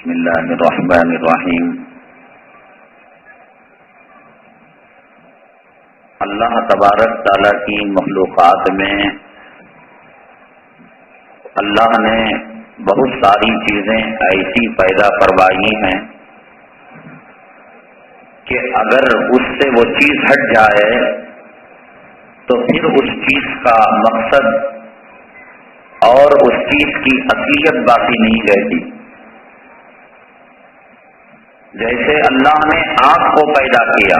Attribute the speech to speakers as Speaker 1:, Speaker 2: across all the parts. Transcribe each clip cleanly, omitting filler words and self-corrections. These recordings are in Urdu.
Speaker 1: بسم اللہ الرحمن الرحیم۔ اللہ تبارک تعالیٰ کی مخلوقات میں اللہ نے بہت ساری چیزیں ایسی پیدا کروائی ہیں کہ اگر اس سے وہ چیز ہٹ جائے تو پھر اس چیز کا مقصد اور اس چیز کی اصلیت باقی نہیں رہتی۔ جیسے اللہ نے آگ کو پیدا کیا،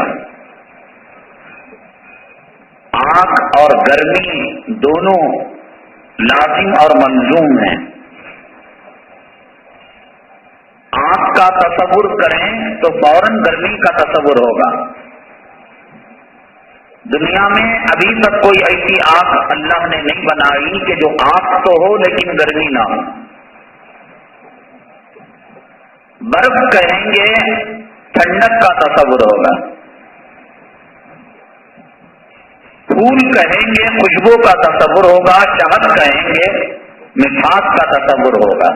Speaker 1: آگ اور گرمی دونوں لازم اور ملزوم ہیں۔ آگ کا تصور کریں تو فوراً گرمی کا تصور ہوگا۔ دنیا میں ابھی تک کوئی ایسی آگ اللہ نے نہیں بنائی کہ جو آگ تو ہو لیکن گرمی نہ ہو۔ برف کہیں گے ٹھنڈک کا تصور ہوگا، پھول کہیں گے خوشبو کا تصور ہوگا، شہد کہیں گے مٹھاس کا تصور ہوگا۔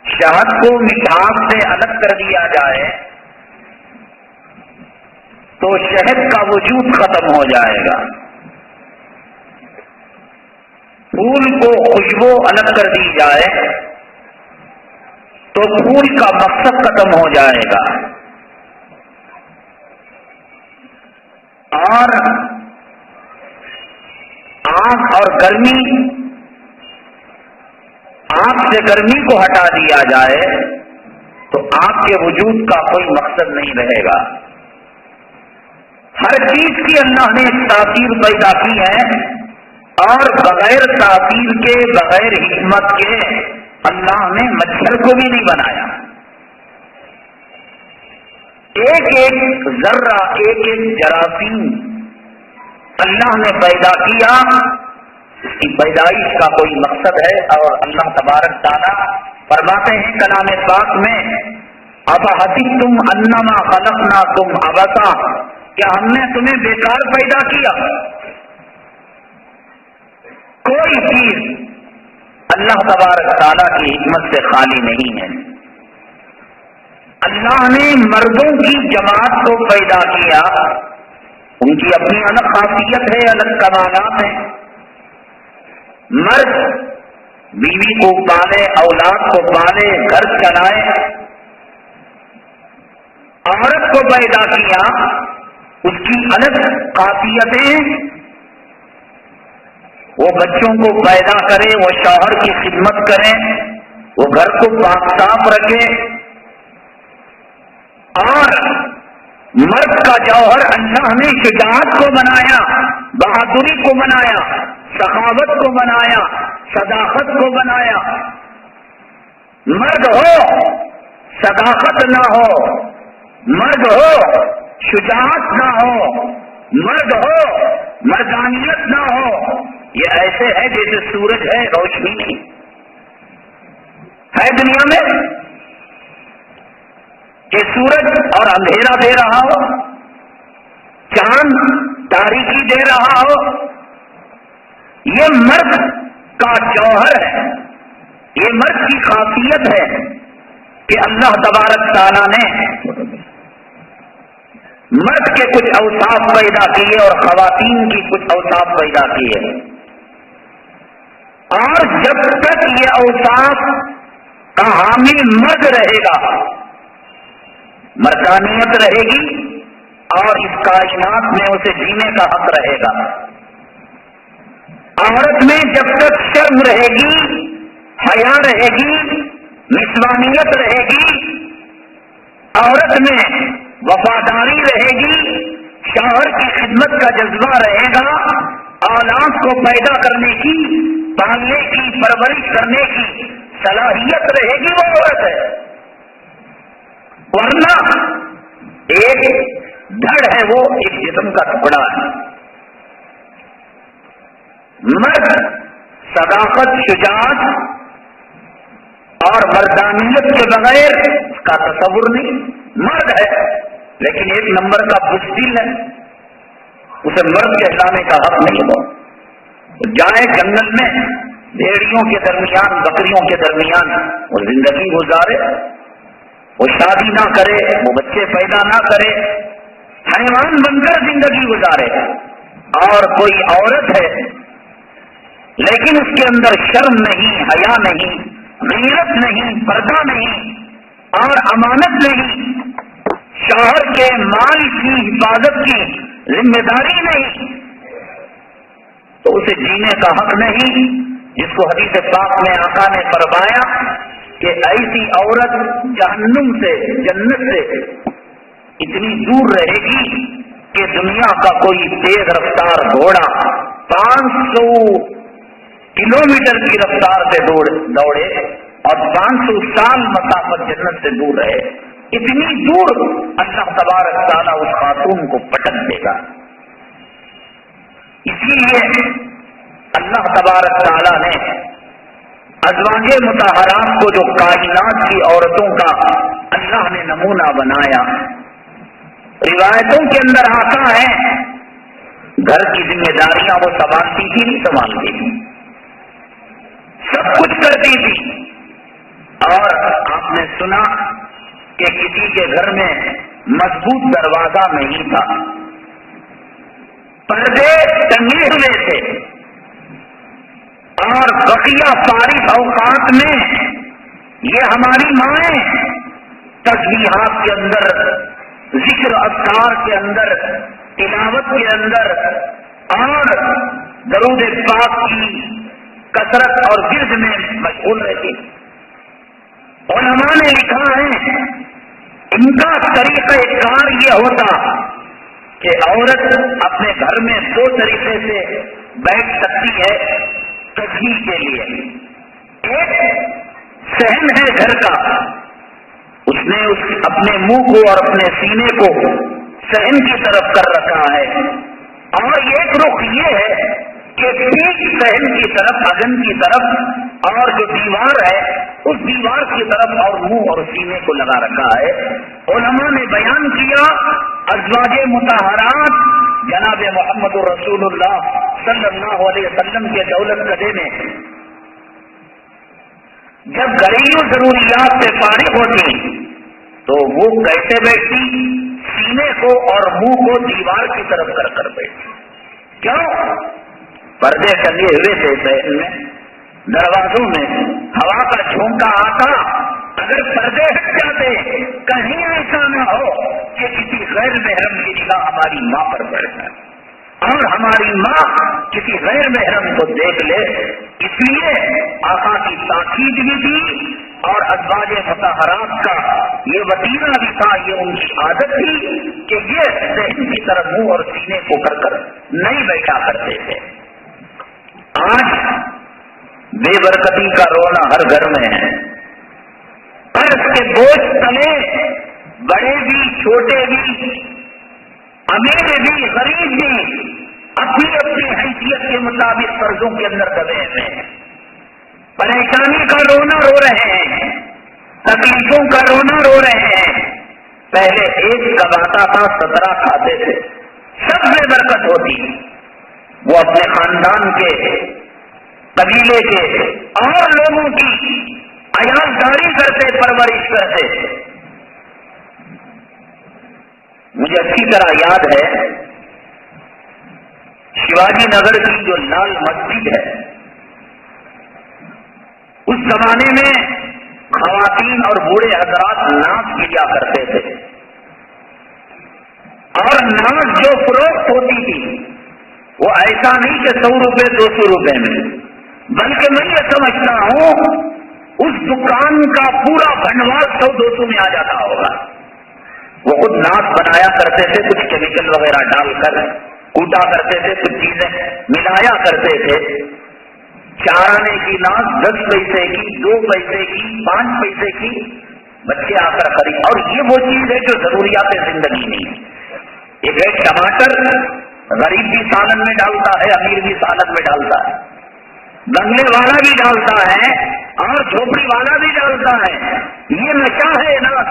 Speaker 1: شہد کو مٹھاس سے الگ کر دیا جائے تو شہد کا وجود ختم ہو جائے گا، پھول کو خوشبو الگ کر دی جائے تو پھول کا مقصد ختم ہو جائے گا۔ اور آگ اور گرمی، آگ سے گرمی کو ہٹا دیا جائے تو آگ کے وجود کا کوئی مقصد نہیں رہے گا۔ ہر چیز کی اللہ نے ایک تاثیر پیدا کی ہے، اور بغیر تاثیر کے، بغیر حکمت کے اللہ نے مچھر کو بھی نہیں بنایا۔ ایک ایک ذرہ، ایک ایک جراثیم اللہ نے پیدا کیا، اس کی پیدائش کا کوئی مقصد ہے۔ اور اللہ تبارک تعالیٰ فرماتے ہیں کلام پاک میں، اَفَحَسِبْتُمْ أَنَّمَا خَلَقْنَاكُمْ عَبَثًا، کیا ہم نے تمہیں بیکار پیدا کیا؟ کوئی چیز اللہ تبارک تعالیٰ کی حکمت سے خالی نہیں ہے۔ اللہ نے مردوں کی جماعت کو پیدا کیا، ان کی اپنی الگ خاصیت ہے، الگ کمالات ہیں۔ مرد بیوی کو پالے، اولاد کو پالے، گھر چلائے۔ عورت کو پیدا کیا، اس کی الگ خاصیتیں، وہ بچوں کو پیدا کرے، وہ شوہر کی خدمت کرے، وہ گھر کو پاک صاف رکھے۔ اور مرد کا جوہر اللہ نے شجاعت کو بنایا، بہادری کو بنایا، سخاوت کو بنایا، صداقت کو بنایا۔ مرد ہو صداقت نہ ہو، مرد ہو شجاعت نہ ہو، مرد ہو مردانیت نہ ہو، یہ ایسے ہے جیسے سورج ہے روشنی نہیں ہے دنیا میں، کہ سورج اور اندھیرا دے رہا ہو، چاند تاریکی دے رہا ہو۔ یہ مرد کا جوہر ہے، یہ مرد کی خاصیت ہے کہ اللہ تبارک تعالیٰ نے مرد کے کچھ اوصاف پیدا کیے اور خواتین کی کچھ اوصاف پیدا کیے، اور جب تک یہ اوصاف کا حامی مرد رہے گا، مردانیت رہے گی اور اس کائنات میں اسے جینے کا حق رہے گا۔ عورت میں جب تک شرم رہے گی، حیا رہے گی، نسوانیت رہے گی، عورت میں وفاداری رہے گی، شوہر کی خدمت کا جذبہ رہے گا، اولاد کو پیدا کرنے کی، پالنے کی، پرورش کرنے کی صلاحیت رہے گی، وہ عورت ہے۔ ورنہ ایک دھڑ ہے، وہ ایک جسم کا ٹکڑا ہے۔ مرد صداقت، شجاعت اور مردانیت کے بغیر اس کا تصور نہیں۔ مرد ہے لیکن ایک نمبر کا بزدل ہے، اسے مرد کہلانے کا حق نہیں ہو۔ جائے جنگل میں بھیڑیوں کے درمیان، بکریوں کے درمیان وہ زندگی گزارے، وہ شادی نہ کرے، وہ بچے پیدا نہ کرے، حیوان بن کر زندگی گزارے. اور کوئی عورت ہے لیکن اس کے اندر شرم نہیں، حیا نہیں، غیرت نہیں، پردہ نہیں اور امانت نہیں، شوہر کے مال کی حفاظت کی ذمہ داری نہیں، تو اسے جینے کا حق نہیں. جس کو حدیث پاک میں آقا نے فرمایا کہ ایسی عورت جہنم سے، جنت سے اتنی دور رہے گی کہ دنیا کا کوئی تیز رفتار گھوڑا 500 کلومیٹر کی رفتار سے دوڑے اور 500 سال مسافت جنت سے دور رہے، اتنی دور اللہ تبارک تعالیٰ اس خاتون کو پٹک دے گا. اسی لیے اللہ تبارک تعالیٰ نے ازواج مطہرات کو جو کائنات کی عورتوں کا اللہ نے نمونہ بنایا، روایتوں کے اندر آتا ہے گھر کی ذمہ داریاں وہ سنبھالتی تھی، نہیں سنبھالتی تھی، سب کچھ کرتی تھی. اور آپ نے سنا کہ کسی کے گھر میں مضبوط دروازہ نہیں تھا، پردے ٹنگے ہوئے تھے، اور بقیہ فارغ اوقات میں یہ ہماری مائیں تسبیحات کے اندر، ذکر اذکار کے اندر، تلاوت کے اندر اور درود پاک کی کثرت اور ورد میں مشغول رہتی. علماء نے لکھا ہے ان کا طریقہ کار یہ ہوتا کہ عورت اپنے گھر میں 2 طریقے سے بیٹھ سکتی ہے تسبیح کے لیے. ایک صحن ہے گھر کا، اس نے اپنے منہ کو اور اپنے سینے کو صحن کی طرف کر رکھا ہے، اور ایک رخ یہ ہے کہ ٹھیک صحن کی طرف، اذن کی طرف، اور جو دیوار ہے اس دیوار کی طرف اور منہ اور سینے کو لگا رکھا ہے. علماء نے بیان کیا ازواج مطہرات جناب محمد رسول اللہ صلی اللہ علیہ وسلم کے دولت قدے میں جب گھریلو ضروریات سے فارغ ہوتی تو وہ کیسے بیٹھتی؟ سینے کو اور منہ کو دیوار کی طرف کر کر بیٹھتی. کیوں؟ پردے ٹنگے ہوئے تھے شہر میں، دروازوں میں ہوا کا جھونکا آتا، اگر پردے ہٹ جاتے کہیں ایسا نہ ہو کہ کسی غیر محرم کی نگاہ ہماری ماں پر پڑ جائے اور ہماری ماں کسی غیر محرم کو دیکھ لے. اس لیے آقا کی تاکید بھی تھی اور ازواج مطہرات کا یہ وطینہ بھی تھا، یہ ان کی عادت تھی کہ یہ صحن کی طرف منہ اور سینے کو کر کر نہیں بیٹھا کرتے تھے. آج بے برکتی کا رونا ہر گھر میں ہے. قرض کے بوجھ تلے بڑے بھی، چھوٹے بھی، امیر بھی، غریب بھی اپنی اپنی حیثیت کے مطابق قرضوں کے اندر دبے ہوئے ہیں. پریشانی کا رونا رو رہے ہیں، تکلیفوں کا رونا رو رہے ہیں. پہلے ایک کماتا تھا، 17 کھاتے تھے، سب میں برکت ہوتی. وہ اپنے خاندان کے، قبیلے کے اور لوگوں کی عیالداری کرتے، پرورش کرتے. مجھے اچھی طرح یاد ہے شیواجی نگر کی جو لال مسجد ہے، اس زمانے میں خواتین اور بوڑھے حضرات ناچ کیا کرتے تھے، اور ناچ جو فروخت ہوتی تھی وہ ایسا نہیں کہ 100 روپے 200 روپے میں، بلکہ میں یہ سمجھتا ہوں اس دکان کا پورا بھنڈوار 100-200 میں آ جاتا ہوگا. وہ خود ناچ بنایا کرتے تھے، کچھ کیمیکل وغیرہ ڈال کر کوٹا کرتے تھے، کچھ چیزیں ملایا کرتے تھے. 4 آنے کی ناچ 10 پیسے کی، 2 پیسے کی، 5 پیسے کی بچے آ کر خرید. اور یہ وہ چیز ہے جو ضروریات زندگی نہیں ہے. ایک ہے ٹماٹر، غریب بھی سالن میں ڈالتا ہے، امیر بھی سالن میں ڈالتا ہے، بنگلے والا بھی ڈالتا ہے اور جھوپڑی والا بھی ڈالتا ہے. یہ نشہ ہے نا.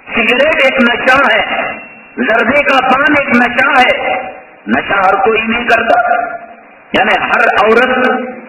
Speaker 1: سگریٹ ایک نشہ ہے، زردے کا پان ایک نشہ ہے. نشہ ہر کوئی نہیں کرتا، یعنی ہر عورت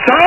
Speaker 1: 100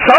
Speaker 1: 100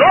Speaker 1: 2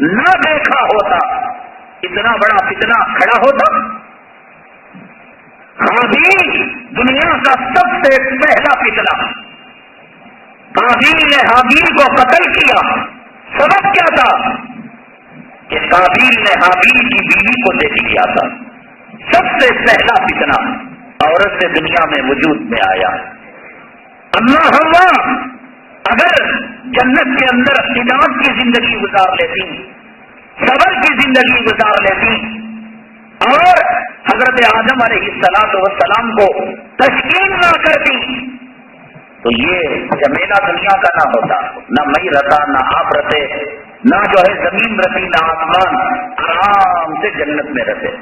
Speaker 1: نہ دیکھا ہوتا اتنا بڑا فتنہ کھڑا ہوتا؟ حابیل دنیا کا سب سے پہلا فتنہ، قابیل نے حابیل کو قتل کیا، سبب کیا تھا کہ قابیل نے حابیل کی بیوی کو دیکھ لیا تھا۔ سب سے پہلا فتنہ عورت سے دنیا میں وجود میں آیا۔ اما حوا اگر جنت کے اندر عناد کی زندگی گزار لیتی، صبر کی زندگی گزار لیتی اور حضرت آدم علیہ السلام کو تسکین نہ کرتی تو یہ جمیلہ دنیا کا نہ ہوتا، نہ مئی رتا، نہ آپ رہتے، نہ جو ہے زمین رہتی، نہ آسمان، آرام سے جنت میں رہتے۔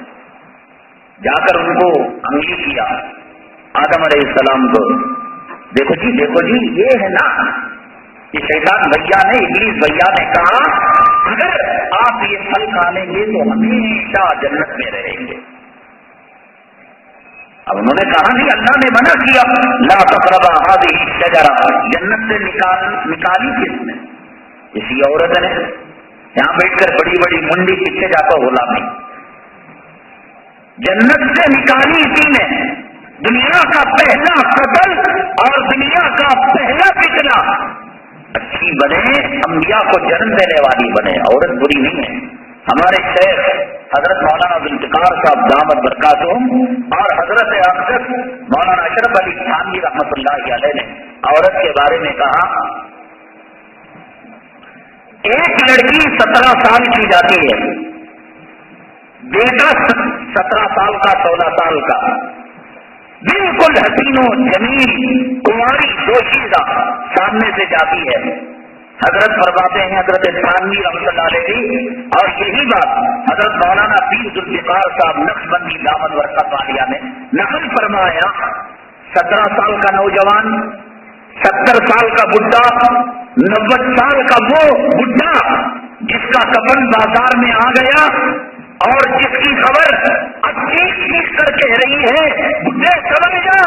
Speaker 1: جا کر ان کو انگلی کیا آدم علیہ السلام کو، دیکھو جی یہ ہے نا، یہ شیطان بھیا نے، ابلیس بھیا نے کہا اگر آپ یہ پھل کھا لیں گے تو ہمیشہ جنت میں رہیں گے۔ اب انہوں نے کہا نہیں، اللہ نے منع کیا، لا تقربا هذه الشجرہ، جنت سے نکالی کس نے؟ کسی عورت نے یہاں بیٹھ کر بڑی بڑی منڈی پیچھے جا کر غلامی، جنت سے نکالی اسی نے۔ دنیا کا پہلا قتل اور دنیا کا پہلا فتنہ، اچھی بنے، انبیاء کو جنم دینے والی بنے، عورت بری نہیں ہے۔ ہمارے شیخ حضرت مولانا ذوالفقار صاحب دامت برکاتہم اور حضرت اقدس مولانا اشرف علی تھانوی رحمۃ اللہ علیہ نے عورت کے بارے میں کہا، ایک لڑکی 17 سال کی جاتی ہے، بیٹا 17 سال کا، 16 سال کا، بالکل حسین و جمیل کماری دوشیزہ سامنے سے جاتی ہے۔ حضرت فرماتے ہیں حضرت تھانوی رحمۃ اللہ علیہ، اور یہی بات حضرت مولانا پیر ذوالفقار صاحب نقشبندی دامت برکت والیہ نے نقل فرمایا، 17 سال کا نوجوان، 70 سال کا بڈھا، 90 سال کا وہ بڈھا جس کا کفن بازار میں آ گیا اور جس کی خبر اب چیخ کر کہہ رہی ہے بڈھے سمجھ جا۔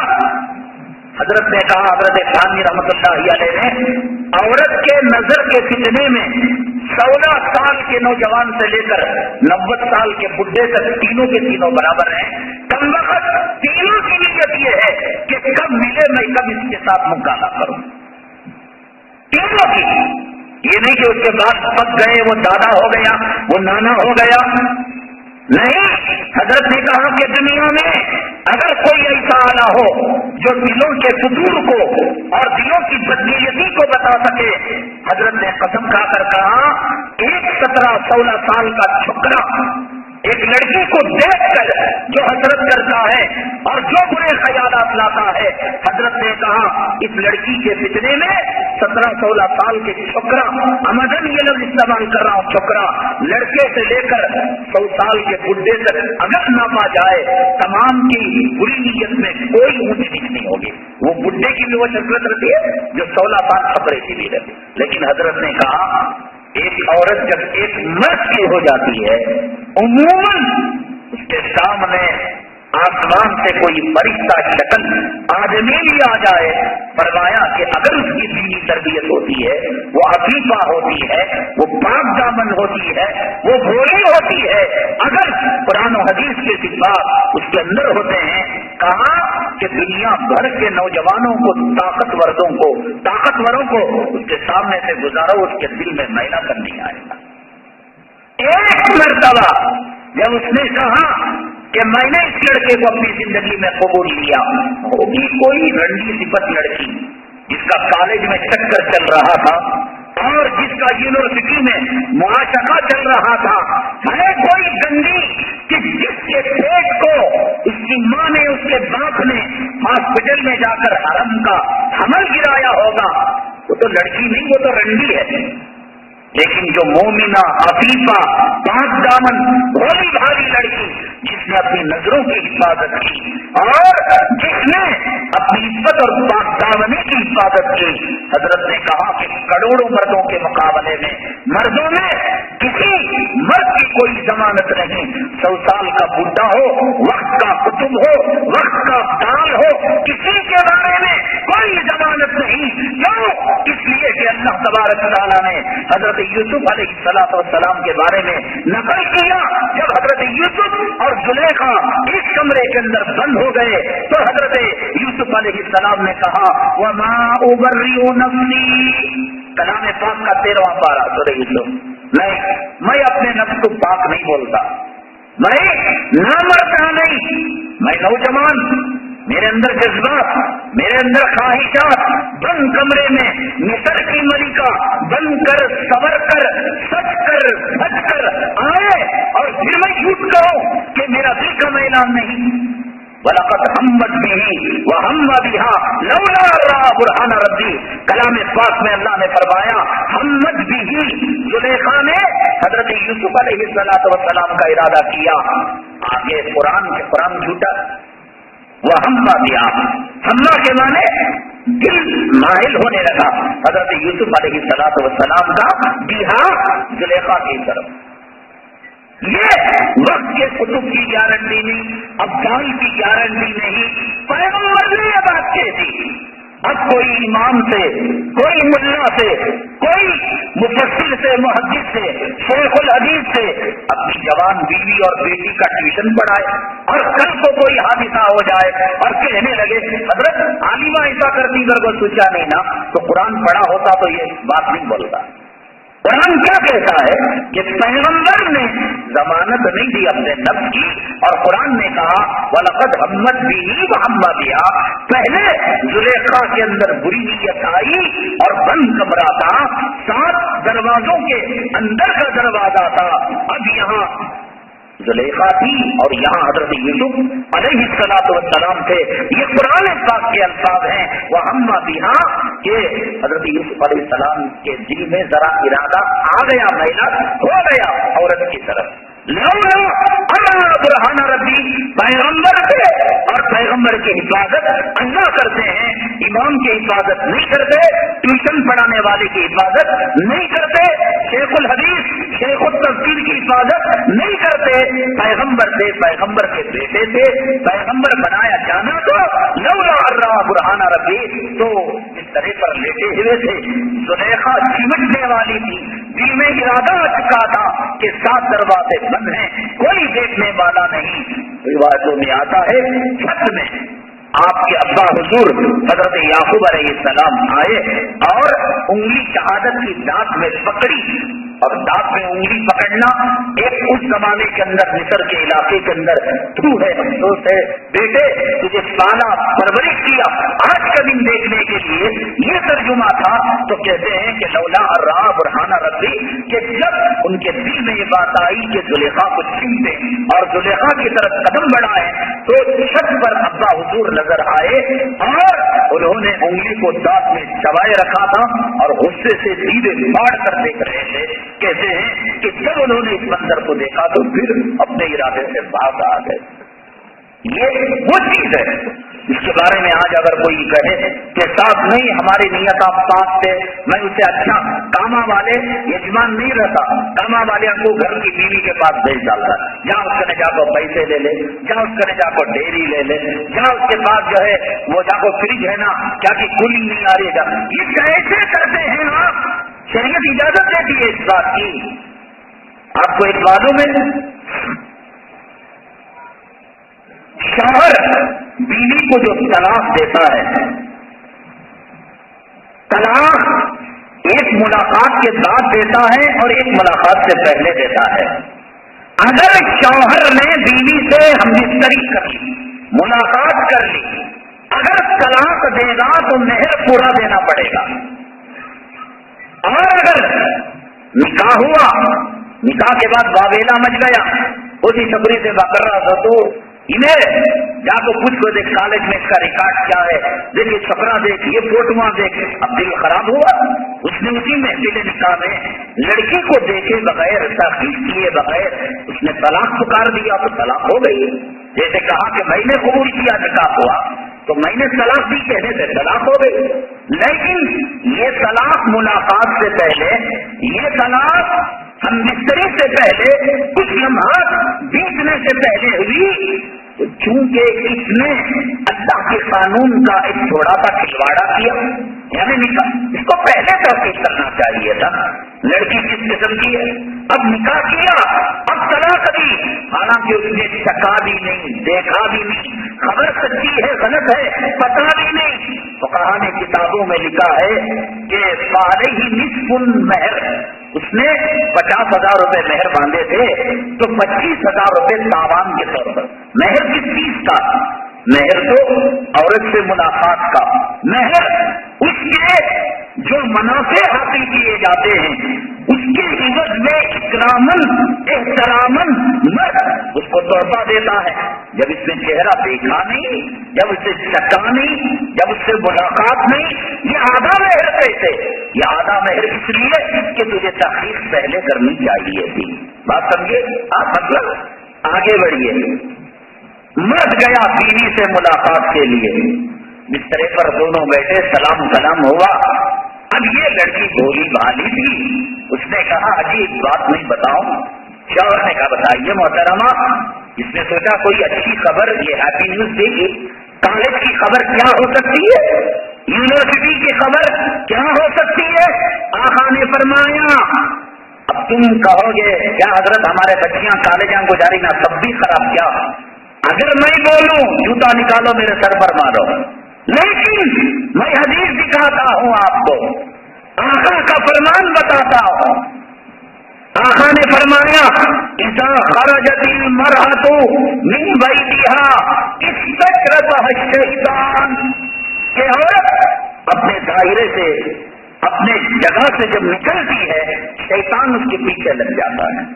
Speaker 1: حضرت نے کہا، حضرت تھانوی رحمۃ اللہ علیہ نے، عورت کے نظر کے فتنے میں 16 سال کے نوجوان سے لے کر 90 سال کے بڈھے تک تینوں کے تینوں برابر ہیں۔ کم وقت تینوں کی نیت یہ ہے کہ کب ملے میں کب اس کے ساتھ مکالمہ کروں، تینوں کی، یہ نہیں کہ اس کے بعد پک گئے، وہ دادا ہو گیا، وہ نانا ہو گیا، نہیں۔ حضرت نے کہا کہ دنیا میں اگر کوئی ایسا آلہ ہو جو دلوں کے فطور کو اور دلوں کی بدنیتی کو بتا سکے، حضرت نے قسم کھا کر کہا، ایک 17-16 سال کا چھکرا ایک لڑکی کو دیکھ کر جو حسرت کرتا ہے اور جو برے خیالات لاتا ہے، حضرت نے کہا اس لڑکی کے فتنے میں 17-16 سال کے چھوکرا، امدن یہ لفظ استعمال کر رہا ہوں، چھوکرا، لڑکے سے لے کر 100 سال کے بڈھے تک اگر ناپا جائے، تمام کی بری نیت میں کوئی اونچ نیچ نہیں ہوگی۔ وہ بڈھے کی بھی وہ شکلت رہتی ہے جو 16 سال چھپرے کی بھی رہتی، لیکن حضرت نے کہا ایک عورت جب ایک مرد کی ہو جاتی ہے، عموماً اس کے سامنے آسمان سے کوئی فرشتہ شکل آدمی بھی آ جائے، فرمایا کہ اگر اس کی دینی تربیت ہوتی ہے، وہ عفیفہ ہوتی ہے، وہ پاک دامن ہوتی ہے، وہ بھولی ہوتی ہے، اگر قرآن و حدیث کے صفات اس کے اندر ہوتے ہیں، کہا کہ دنیا بھر کے نوجوانوں کو، طاقتوروں کو اس کے سامنے سے گزارو، اس کے دل میں میلہ کرنے آئے گا۔ ایک مرتبہ جب اس نے کہا کہ میں نے اس لڑکے کو اپنی زندگی میں قبول لیا، ہوگی کوئی رنڈی صفت لڑکی جس کا کالج میں چکر چل رہا تھا اور جس کا یونیورسٹی میں معاشقہ چل رہا تھا، ہے کوئی گندی کہ جس کے پیٹ کو اس کی ماں نے، اس کے باپ نے ہاسپٹل میں جا کر حرم کا حمل گرایا ہوگا، وہ تو لڑکی نہیں، وہ تو رنڈی ہے۔ لیکن جو مومنہ، عفیفہ، پاک دامن، بھولی بھالی لڑکی جس نے اپنی نظروں کی حفاظت کی اور جس نے اپنی عزت اور پاک دامنی کی حفاظت کی، حضرت نے کہا کہ کروڑوں مردوں کے مقابلے میں مردوں میں کسی مرد کی کوئی ضمانت نہیں۔ 100 سال کا بڈھا ہو، وقت کا قطب ہو، وقت کا دال ہو، کسی کے بارے میں کوئی ضمانت نہیں، کیوں؟ اس لیے کہ اللہ تبارک تعالیٰ نے حضرت یوسف علیہ السلام کے بارے میں نقل کیا. جب حضرت یوسف اور زلیخا ایک کمرے کے اندر بند ہو گئے تو حضرت یوسف علیہ السلام نے کہا وما ابرئ نفسی، کلام پاک کا 13واں پارہ سورہ یوسف، میں اپنے نفس کو پاک نہیں بولتا، میں نہ مرتا نہیں، میں نوجوان، میرے اندر جذبات، میرے اندر خواہشات، بند کمرے میں مصر کی ملکہ بن کر سور کر سچ کر بچ کر آئے اور پھر میں جھوٹ کہوں کہ میرا دل کا اعلان نہیں. وَلَقَدْ هَمَّتْ بِهِ وَهَمَّ بِهَا لَوْلَا رَأَىٰ بُرْهَانَ رَبِّهِ. کلام پاک میں اللہ نے فرمایا ہمت بِهِ، زلیخا نے حضرت یوسف علیہ السلام کا ارادہ کیا. آگے قرآن جھوٹا. وَهَمَّ بِهَا، ہمہ کے معنی دل مائل ہونے لگا حضرت یوسف علیہ السلام کا بِهَا، زلیخا کی طرف. یہ وقت کے کتب کی گارنٹی نہیں، ابدال کی گارنٹی نہیں، پیغمبر نے یہ بات کہہ دی. اب کوئی امام سے، کوئی ملا سے، کوئی مفسر سے، محدث سے، شیخ الحدیث سے اپنی جوان بیوی اور بیٹی کا ٹیوشن پڑھائے اور کل کو کوئی حادثہ ہو جائے اور کہنے لگے حضرت عالمہ ایسا کرتی اگر وہ سوچا نہیں نا تو قرآن پڑھا ہوتا تو یہ بات نہیں بولتا. قرآن کیا کہتا ہے کہ پیغمبر نے ضمانت نہیں دی اپنے نفس کی، اور قرآن نے کہا وَلَقَدْ هَمَّتْ بِهِ وَهَمَّ بِهَا. پہلے زلیخا کے اندر بری نیت آئی اور بند کمرہ تھا، 7 دروازوں کے اندر کا دروازہ تھا. اب یہاں زلیخا تھی اور یہاں حضرت یوسف علیہ السلام تھے. یہ قرآن پاک کے الفاظ ہیں وَهَمَّ بِهَا کہ حضرت یوسف علیہ السلام کے دل میں ذرا ارادہ آ گیا، میلہ ہو گیا عورت کی طرف. لولا اما برہان ربی، پیغمبر کے اور پیغمبر کی حفاظت اللہ کرتے ہیں، امام کی حفاظت نہیں کرتے، ٹیوشن پڑھانے والے کی حفاظت نہیں کرتے، شیخ الحدیث شیخ التفسیر کی حفاظت نہیں کرتے. پیغمبر تھے، پیغمبر کے بیٹے تھے، پیغمبر بنایا جانا تو لولا ارا برہان ربی. تو اس طرح پر لیٹے ہوئے تھے، زلیخا چمٹنے والی تھی، دل میں ارادہ آ چکا تھا کہ 7 دروازے بند ہیں، کوئی دیکھنے والا نہیں. روایتوں میں آتا ہے چھت میں آپ کے ابا حضور حضرت یعقوب علیہ السلام آئے اور انگلی شہادت کی دانت میں پکڑی، اور دانت میں انگلی پکڑنا ایک اس زمانے کے اندر مصر کے علاقے کے اندر تو ہے، افسوس ہے بیٹے تجھے پالا پرورش کیا، آج کا دن دیکھنے کے لیے یہ ترجمہ تھا. تو کہتے ہیں کہ لولا ارا برہان ربی، کہ جب ان کے دل میں یہ بات آئی کہ زلیخا کو چمٹے اور زلیخا کی طرف قدم بڑھائے تو چھت پر ابا حضور نظر آئے اور انہوں نے انگلی کو دانت میں چبائے رکھا تھا اور غصے سے دیدے پھاڑ کر دیکھ رہے تھے. کہتے ہیں کہ جب انہوں نے اس منظر کو دیکھا تو پھر اپنے ارادے سے باز آ گئے. یہ وہ چیز ہے اس کے بارے میں آج اگر کوئی کہے کہ صاحب نہیں ہماری نیت آپ پاک تھے، میں اسے اچھا کاما والے یجمان نہیں رہتا، کاما والے کو گھر کی بیوی کے پاس بھیج ڈالتا، جہاں اس کے جا کو پیسے لے لے، جہاں اس کے جا کو ڈیری لے لے، جہاں اس کے پاس جو ہے وہ جا کو فریج ہے نا کیا کہ کولنگ نہیں آ رہی ہے. یہ کیسے کرتے ہیں آپ؟ شریعت اجازت دیتی ہے اس بات کی. آپ کو ایک معلوم ہے شوہر بیوی کو جو طلاق دیتا ہے، طلاق ایک ملاقات کے بعد دیتا ہے اور ایک ملاقات سے پہلے دیتا ہے. اگر شوہر نے بیوی سے ہمبستری کر لی، ملاقات کر لی، اگر طلاق دے گا تو مہر پورا دینا پڑے گا. اور اگر نکاح ہوا، نکاح کے بعد واویلا مچ گیا، اسی چھپری سے بکر رہا تھا تو انہیں جا کو پوچھ کو دیکھ کالج میں اس کا ریکارڈ کیا ہے، دیکھ یہ چھپرا دیکھ، یہ فوٹواں دیکھ. اب دل خراب ہوا، اس نے اسی محفل نکاح میں لڑکی کو دیکھے بغیر، تحقیق کیے بغیر اس نے طلاق پکار دیا تو طلاق ہو گئی. جیسے کہا کہ میں نے قبول کیا نکاح ہوا تو میں نے طلاق دی کہنے سے طلاق ہو گئی. لیکن یہ طلاق ملاقات سے پہلے، یہ طلاق ہم بستری سے پہلے، کچھ لمحات بیتنے سے پہلے ہوئی، تو چونکہ اس نے اللہ کے قانون کا ایک تھوڑا سا کھلواڑا کیا، یعنی نکاح اس کو پہلے تحقیق کرنا چاہیے تھا، لڑکی کس قسم کی ہے، اب نکاح کیا، اب طلاق دی، حالانکہ اس نے چکا بھی نہیں، دیکھا بھی نہیں، خبر سچی ہے غلط ہے پتا بھی نہیں۔ فقہا نے کتابوں میں لکھا ہے کہ فارے ہی نصف المہر، اس نے 50,000 روپے مہر باندھے تھے تو 25,000 روپے تاوان کے طور پر، مہر کس چیز کا، مہر تو عورت سے ملاقات کا، مہر اس کے جو منافع حاصل کیے جاتے ہیں اس کے عوض میں اکرامن احترامن مرد اس کو تحفہ دیتا ہے۔ جب اس نے چہرہ دیکھا نہیں، جب اسے چکا نہیں، جب اس سے ملاقات نہیں، یہ آدھا مہر کیسے؟ یہ آدھا مہر اس لیے کہ تجھے تحقیق پہلے کرنی چاہیے تھی۔ بات سمجھے آپ؟ مطلب آگے بڑھیے، مرد گیا بیوی سے ملاقات کے لیے، بسترے پر دونوں بیٹھے، سلام سلام ہوا، اب یہ لڑکی بولی بھالی تھی، اس نے کہا اجی ایک بات نہیں بتاؤں، شوہر نے کہا بتائیے محترمہ، اس نے سوچا کوئی اچھی خبر، یہ ہیپی نیوز دے گی، کالج کی خبر کیا ہو سکتی ہے، یونیورسٹی کی خبر کیا ہو سکتی ہے؟ آقا نے فرمایا اب تم کہو گے کیا حضرت ہمارے بچیاں کالجاں گزاری نہ سب بھی خراب، کیا اگر میں بولوں جوتا نکالو میرے سر پر مارو، لیکن میں حدیث دکھاتا ہوں آپ کو، آقا کا فرمان بتاتا ہوں۔ آقا نے فرمایا اذا خرجت المرأة من بیتها استشرفها الشیطان، کہ عورت اپنے دائرے سے اپنے جگہ سے جب نکلتی ہے شیطان اس کے پیچھے لگ جاتا ہے،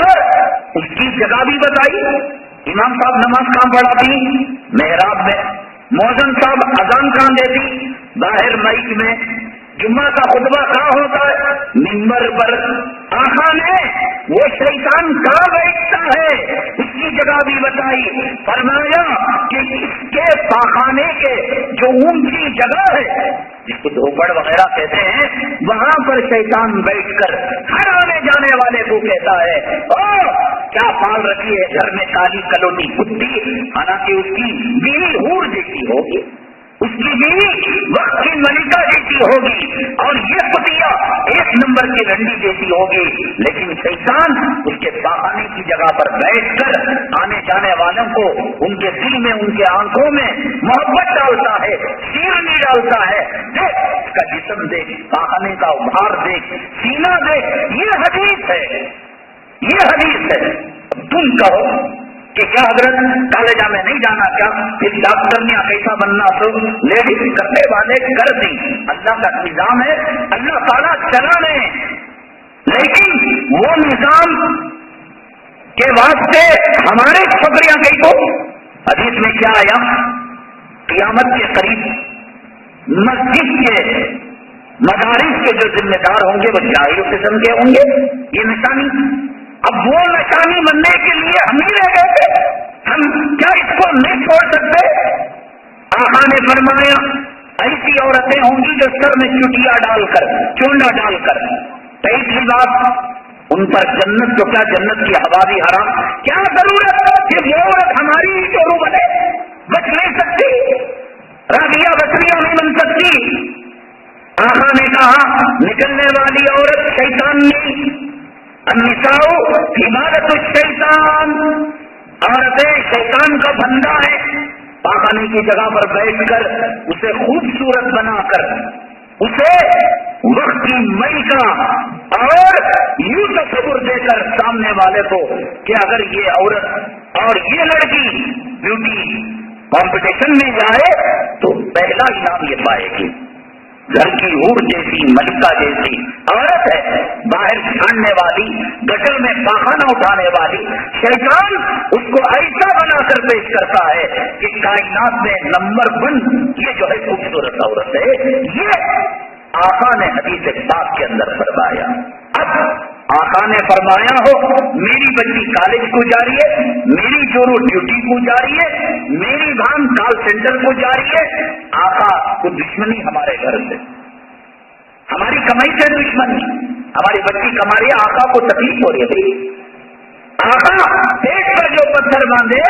Speaker 1: اور اس کی جگہ بھی بتائی، امام صاحب نماز کہاں پڑھاتی؟ محراب میں، مؤذن صاحب اذان کہاں دیتی؟ باہر مائک میں، جمعہ کا خطبہ کہاں ہوتا ہے؟ منبر پر۔ آقا نے وہ شیطان کہاں بیٹھتا ہے اس کی جگہ بھی بتائی، فرمایا کہ اس کے پاخانے کے جو اونچی جگہ ہے جس کو دھوپڑ وغیرہ کہتے ہیں، وہاں پر شیطان بیٹھ کر ہر آنے جانے والے کو کہتا ہے او کیا پال رکھی ہے گھر میں کالی کلوٹی کتی، حالانکہ اس کی بیوی حور جیسی ہوگی، اس کی بیوی وقت کی ملکہ جیسی ہوگی، اور یہ کتیا 1 نمبر کی رنڈی جیسی ہوگی، لیکن شیطان اس کے پاخانے کی جگہ پر بیٹھ کر آنے جانے والوں کو ان کے دل میں، ان کے آنکھوں میں محبت ڈالتا ہے، شیرنی ڈالتا ہے، دیکھ اس کا جسم دیکھ، پاخانے کا ابھار دیکھ، سینہ دیکھ، یہ حدیث ہے، یہ حدیث ہے۔ تم کہو کہ کیا حضرت کالجہ میں نہیں جانا، کیا پھر ڈاکٹر نے کیسا بننا، تو لیڈیز کرنے والے کر دیں، اللہ کا نظام ہے، اللہ تعالیٰ چلا رہے ہیں، لیکن وہ نظام کے واسطے ہمارے چھوکریاں کئی کو، حدیث میں کیا آیا؟ قیامت کے قریب مسجد کے مدارس کے جو ذمہ دار ہوں گے وہ جاہل قسم کے ہوں گے، یہ نشانی، اب وہ نشانی بننے کے لیے ہم ہی رہ گئے تھے، ہم کیا اس کو نہیں چھوڑ سکتے؟ آقا نے فرمایا ایسی عورتیں ہوں گی جو سر میں چٹیا ڈال کر، چونڈا ڈال کر، ٹائٹ لباس، ان پر جنت تو کیا جنت کی ہوا بھی حرام، کیا ضرورت کہ وہ عورت ہماری ہی چورو بنے، بچ نہیں سکتی، راغیہ بکریاں نہیں بن سکتی۔ آقا نے کہا نکلنے والی عورت شیطان نہیں، النساء حمالت الشیطان، عورتیں شیطان کا بندہ ہے، پاخانے کی جگہ پر بیٹھ کر اسے خوبصورت بنا کر، اسے وقت کی مئی کا اور یوں تصور دے کر سامنے والے کو کہ اگر یہ عورت اور یہ لڑکی بیوٹی کمپٹیشن میں جائے تو پہلا انعام یہ پائے گی، گھر کی حور جیسی ملکہ جیسی عورت ہے، باہر چھاننے والی، گٹر میں پاخانہ اٹھانے والی، شیطان اس کو ایسا بنا کر پیش کرتا ہے کہ کائنات میں نمبر 1 یہ جو ہے خوبصورت عورت ہے، یہ آقا نے حدیث پاک کے اندر فرمایا۔ اب آقا نے فرمایا ہو میری بچی کالج کو جا رہی ہے، میری جورو ڈیوٹی کو جا رہی ہے، میری بہن کال سینٹر کو جا رہی ہے، آقا کو دشمنی ہمارے گھر سے، ہماری کمائی سے دشمنی، ہماری بچی کما رہی ہے، آقا کو تکلیف ہو رہی ہے، آقا پیٹ پر جو پتھر باندھے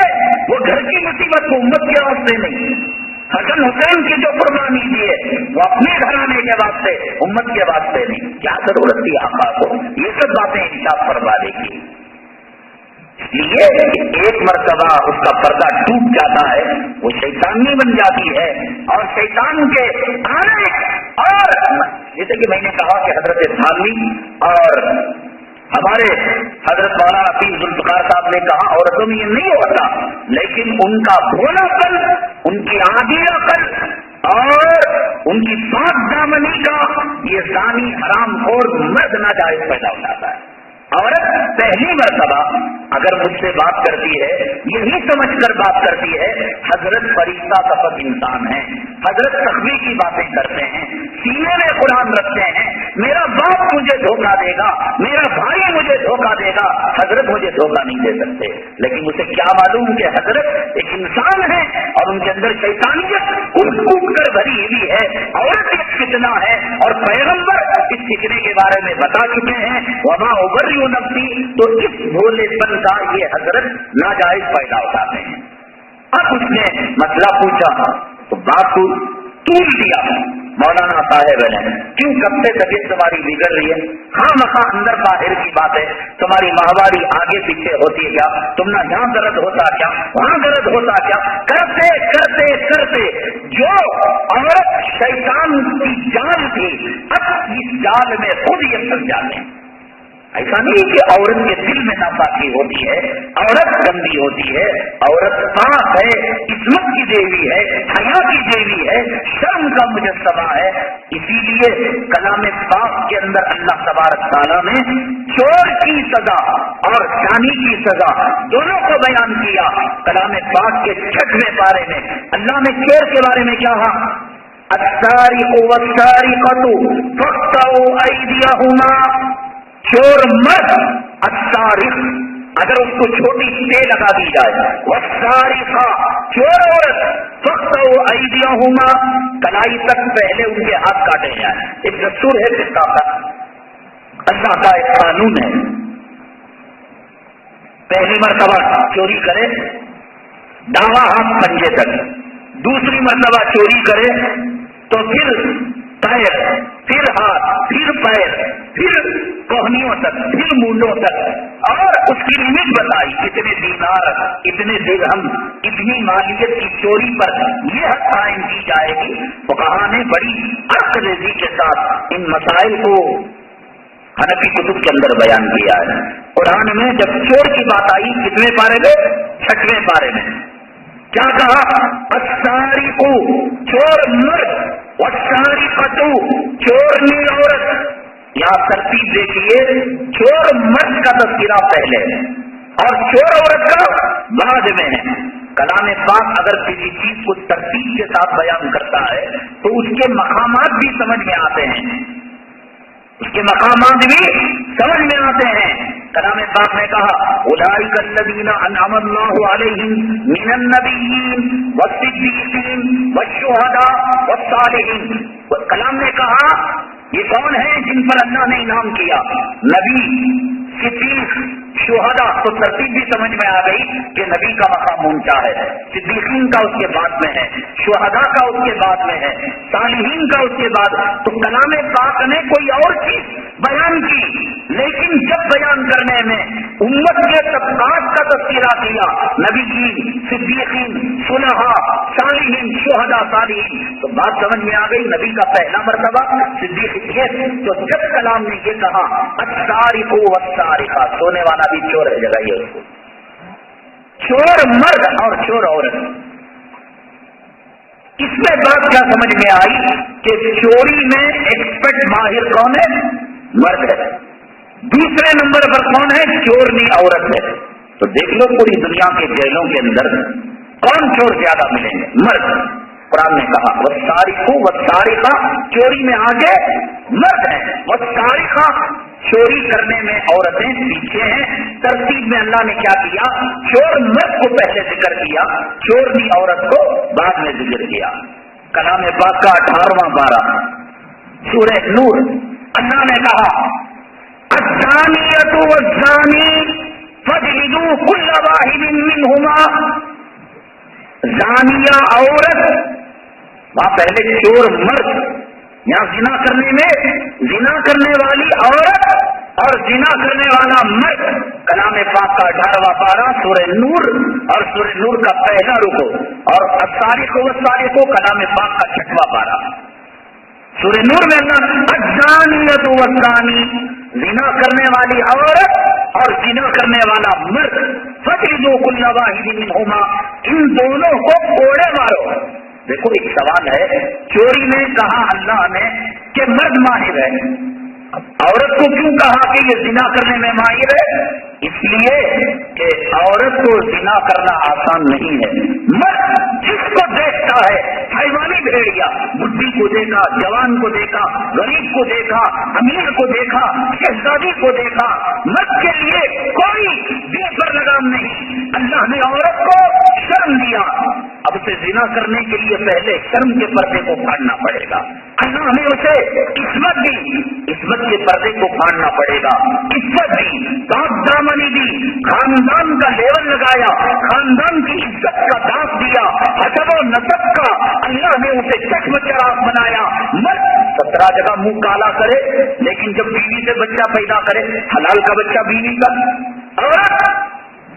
Speaker 1: وہ گھر کی مصیبت کو امت کے واسطے نہیں، حسن حسین کی جو قربانی دیے وہ اپنے گھرانے کے واسطے، امت کے واسطے نہیں. کیا ضرورت تھی آقا کو یہ سب باتیں ارشاد فرمانے کی؟ اس لیے ایک مرتبہ اس کا پردہ ٹوٹ جاتا ہے، وہ شیطانی بن جاتی ہے، اور شیطان کے آنے، اور جیسے کہ میں نے کہا کہ حضرت تھانوی اور ہمارے حضرت مولانا حفیظ ذوالفقار صاحب نے کہا عورتوں میں یہ نہیں ہوتا، لیکن ان کا بھولا پن، ان کی عادی عقل اور ان کی پاک دامنی کا یہ زانی حرام خور مرد ناجائز پیدا ہو جاتا ہے. عورت پہلی مرتبہ اگر مجھ سے بات کرتی ہے یہی سمجھ کر بات کرتی ہے حضرت فرشتہ سفر انسان ہے، حضرت تخلیق کی باتیں کرتے ہیں، سینے میں قرآن رکھتے ہیں، میرا باپ مجھے دھوکہ دے گا، میرا بھائی مجھے دھوکہ دے گا، حضرت مجھے دھوکہ نہیں دے سکتے. لیکن اسے کیا معلوم کہ حضرت ایک انسان ہے اور ان کے اندر شیطانیت کود کود کر بھری ہوئی ہے. عورت ایک فتنہ ہے اور پیغمبر اس فتنے کے بارے میں بتا چکے ہیں. وما ابری نفسی، تو اس بھولے پن کا یہ حضرت ناجائز پیدا اٹھاتے ہیں. اب اس نے مسئلہ پوچھا تو بات کو طول دیا. مولانا صاحب نے کیوں کب سے طبیعت تمہاری بگڑ رہی ہے؟ ہاں مخا اندر باہر کی بات ہے، تمہاری ماہواری آگے پیچھے ہوتی ہے کیا؟ تم نہ یہاں درد ہوتا کیا وہاں درد ہوتا کیا؟ کرتے کرتے کرتے جو عورت شیطان کی جال تھی اب اس جال میں خود یہ پھنس جاتے ہیں. ایسا نہیں کہ عورت کے دل میں ناپاکی ہوتی ہے، عورت گندی ہوتی ہے، عورت پاک ہے، عصمت کی دیوی ہے، حیا کی دیوی ہے، شرم کا مجسمہ ہے. اسی لیے کلام پاک کے اندر اللہ تبارک تعالیٰ نے چور کی سزا اور زانی کی سزا دونوں کو بیان کیا. کلام پاک کے 6ویں پارے میں اللہ نے چور کے بارے میں کیا کہا؟ السارق والسارقۃ فاقطعوا ایدیہما. چور مرد السارق، اگر اس کو چھوٹی ٹے لگا دی جائے، والسارقہ چور عورت فاقطعوا ایدیہما، کلائی تک پہلے ان کے ہاتھ کاٹے جائیں. ایک دستور ہے فقہ کا، اللہ کا ایک قانون ہے. پہلی مرتبہ چوری کرے داواں ہاتھ پنجے تک، دوسری مرتبہ چوری کرے تو پھر پیر، پھر ہاتھ، پھر پیر، پھر کوہنیوں تک، پھر مونڈوں تک، اور اس کی لمٹ بتائی اتنے دینار، اتنے درہم، اتنی مالیت کی چوری پر یہ حد قائم کی جائے گی. فقہا نے بڑی عقل ریزی کے ساتھ ان مسائل کو حنفی کتب کے اندر بیان کیا ہے. قرآن میں جب چور کی بات آئی کتنے پارے میں؟ 6ویں پارے میں کیا کہا؟ السارق چور مرد، والسارقۃ چورنی عورت. یہاں ترتیب دیکھیے، چور مرد کا تذکرہ پہلے ہے اور چور عورت کا بعد میں ہے. کلام پاک اگر کسی چیز کو ترتیب کے ساتھ بیان کرتا ہے تو اس کے مقامات بھی سمجھ میں آتے ہیں، اس کے مقامات بھی سمجھ میں آتے ہیں. کلام پاک نے کہا اولئک الذین انعم اللہ علیہم من النبیین والصدیقین والشہداء والصالحین. کلام نے کہا یہ کون ہیں جن پر اللہ نے انعام کیا؟ نبی، صدیق، شہداء. تو ترتیب بھی سمجھ میں آ گئی کہ نبی کا مقام اونچا ہے، صدیقین کا اس کے بعد میں ہے، شہداء کا اس کے بعد میں ہے، صالحین کا اس کے بعد. تو کلام پاک نے کوئی اور چیز بیان کی، لیکن جب بیان کرنے میں امت کے طبقات کا تذکرہ کیا، نبیین، صدیقین، صلحاء، صالحین، شہداء، صالحین، تو بات سمجھ میں آ گئی. نبی کا پہلا مرتبہ صدیق یہ. تو جب کلام نے یہ کہا السارق والسارقہ، سونے والا بھی چور ہے، جگائیے اس کو. چور مرد اور چور عورت، اس میں بات کیا سمجھ میں آئی کہ چوری میں ایکسپرٹ ماہر کون ہے؟ مرد ہے. دوسرے نمبر پر کون ہے؟ چورنی عورت ہے. تو دیکھ لو پوری دنیا کے جیلوں کے اندر کون چور زیادہ ملیں گے؟ مرد. قرآن نے کہا والسارق والسارقہ، چوری میں آگے مرد ہے، والسارقہ چوری کرنے میں عورتیں پیچھے ہیں. ترتیب میں اللہ نے کیا کیا؟ چور مرد کو پہلے ذکر کیا، چورنی عورت کو بعد میں ذکر کیا. کلام پاک کا 18واں پارہ سورہ نور، اللہ نے کہا الزانیۃ والزانی فاجلدوا کل واحد منہما. زانیہ عورت وہاں پہلے چور مرد، یہاں زنا کرنے میں زنا کرنے والی عورت اور زنا کرنے والا مرد۔ کلام پاک کا 18واں پارہ سورہ نور اور سورہ نور کا پہلا رکو، اور السارق والسارق کو کلام پاک کا 6واں پارہ سورہ نور میں اللہ الزانیۃ والزانی، زنا کرنے والی عورت اور زنا کرنے والا مرد، فجلدوا کل واحد منہما، ان دونوں کو کوڑے مارو۔ دیکھو ایک سوال ہے، چوری میں کہا اللہ نے کہ مرد ماہر ہے، عورت کو کیوں کہا کہ یہ زنا کرنے میں ماہر ہے؟ اس لیے کہ عورت کو زنا کرنا آسان نہیں ہے۔ مرد جس کو دیکھتا ہے، حیوانی بھیڑیا، بڈھی کو دیکھا، جوان کو دیکھا، غریب کو دیکھا، امیر کو دیکھا، شہزادی کو دیکھا، مرد کے لیے کوئی دل پر لگام نہیں۔ اللہ نے عورت کو شرم دیا، اب اسے زنا کرنے کے لیے پہلے شرم کے پردے کو پھاڑنا پڑے گا۔ اللہ نے اسے عصمت دی، عصمت کے پردے کو پھاڑنا پڑے گا، عزت دی، پاک دامنی دی، خاندان کا لیول لگایا، خاندان کی عزت کا داغ دیا، حسب و نسب کا اللہ نے اسے چشم چراغ بنایا۔ مرد 17 جگہ منہ کالا کرے، لیکن جب بیوی سے بچہ پیدا کرے، حلال کا بچہ بیوی کا، عورت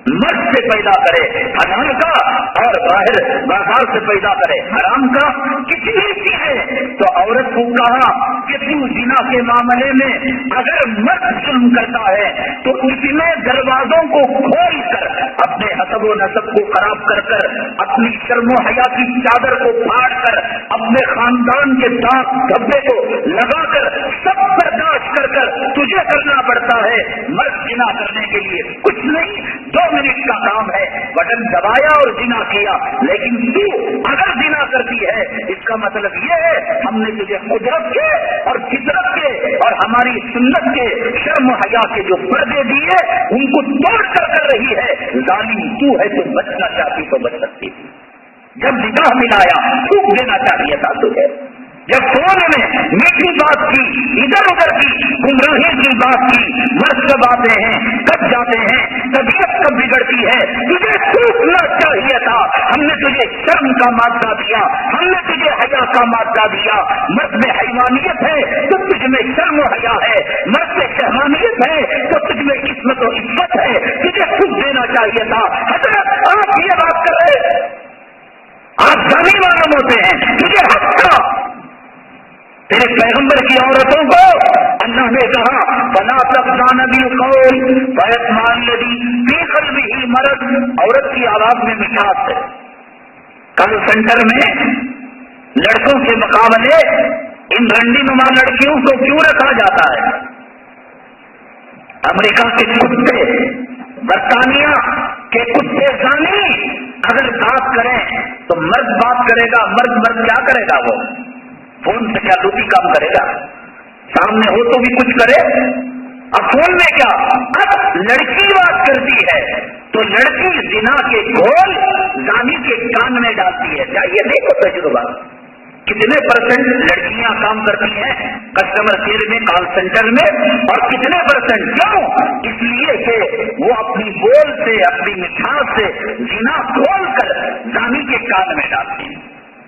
Speaker 1: مرد سے پیدا کرے حلال کا، اور باہر بازار سے پیدا کرے حرام کا، کتنی چیزیں۔ تو عورت کو کہا کہ تو زنا کے معاملے میں اگر مرد ظلم کرتا ہے تو اتنے دروازوں کو کھول کر، اپنے حسب و نسب کو خراب کر کر، اپنی شرم و حیا کی چادر کو پھاڑ کر، اپنے خاندان کے داغ دھبے کو لگا کر، سب برداشت کر کر تجھے کرنا پڑتا ہے۔ مرد زنا کرنے کے لیے کچھ نہیں، 2 منٹ کا کام ہے، بٹن دبایا اور زنا کیا۔ لیکن تو اگر زنا کرتی ہے، اس کا مطلب یہ ہے ہم نے تجھے قدرت کے اور فطرت کے اور ہماری سنت کے شرم و حیا کے جو پردے دیے ان کو توڑ کر رہی ہے۔ ظالم تو ہے، تو بچنا چاہتی تو بچ سکتی تھی۔ جب نگاہ ملایا تھوک دینا چاہیے تھا تجھے، جب فون میں میٹھی بات کی، ادھر ادھر کی گمراہی کی بات کی، مرد کب آتے ہیں کب جاتے ہیں، طبیعت کب بگڑتی ہے، تجھے سوچنا چاہیے تھا۔ ہم نے تجھے شرم کا مادہ دیا، ہم نے تجھے حیا کا مادہ دیا۔ مرد میں حیوانیت ہے تو تجھ میں شرم و حیا ہے، مرد میں شہوانیت ہے تو تجھ میں عصمت و عزت ہے، تجھے خود دینا چاہیے تھا۔ حضرت آپ یہ بات کر رہے، آپ جانی معلوم ہوتے ہیں، تجھے حق تھا۔ تیرے پیغمبر کی عورتوں کو اللہ نے کہا فلا تخضعن بالقول فیطمع الذی فی قلبہ مرض۔ عورت کی آواز میں مٹھاس ہے۔ کل سینٹر میں لڑکوں کے مقابلے ان رنڈی نما لڑکیوں کو کیوں رکھا جاتا ہے؟ امریکہ کے کتے، برطانیہ کے کتے زانی اگر بات کریں تو مرد بات کرے گا، مرد کیا کرے گا؟ وہ فون سے کیا دوسری کام کرے گا؟ سامنے ہو تو بھی کچھ کرے، اب فون میں کیا؟ اب لڑکی بات کرتی ہے تو لڑکی زنا کے گھول زانی کے کان میں ڈالتی ہے۔ چاہیے دیکھو تجربہ، کتنے پرسنٹ لڑکیاں کام کرتی ہیں کسٹمر کیئر میں، کال سینٹر میں، اور کتنے پرسنٹ کیوں؟ اس لیے کہ وہ اپنی بول سے، اپنی مٹھاس سے زنا کھول کر زانی کے کان میں ڈالتی ہیں۔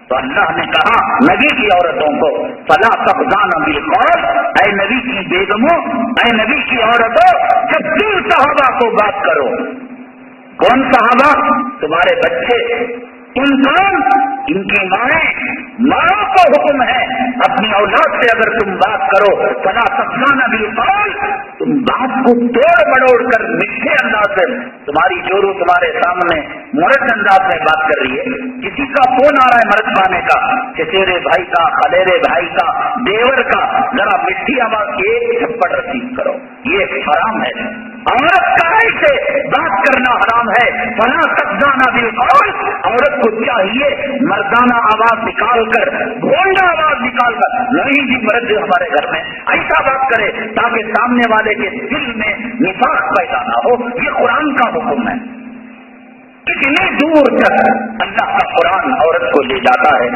Speaker 1: تو اللہ نے کہا نبی کی عورتوں کو فلا تخضعن بالقول، اے نبی کی بیگموں، اے نبی کی عورتوں، جب تم صحابہ کو بات کرو، کون صحابہ؟ تمہارے بچے، ان کون؟ ان کی ماں کو حکم ہے اپنی اولاد سے اگر تم بات کرو فلا تخضعن بالقول، تم بات کو توڑ مڑوڑ کر میٹھے انداز سے، تمہاری جورو تمہارے سامنے مرد انداز میں بات کر رہی ہے، کسی کا فون آ رہا ہے مرد پانے کا، چچیرے بھائی کا، خلیرے بھائی کا، دیور کا، ذرا میٹھی آواز ایک تھپڑ رسید کرو، یہ حرام ہے۔ عورت کا ایسے بات کرنا حرام ہے۔ فلا تخضعن بالقول، عورت کو چاہیے مردانہ آواز نکال کر، گونڈا آواز نکال کر، نہیں جی مرد ہمارے گھر میں ایسا بات کرے تاکہ سامنے والے کے دل میں نفاق پیدا نہ ہو۔ یہ قرآن کا حکم ہے۔ کتنی دور تک اللہ کا قرآن عورت کو لے جاتا ہے۔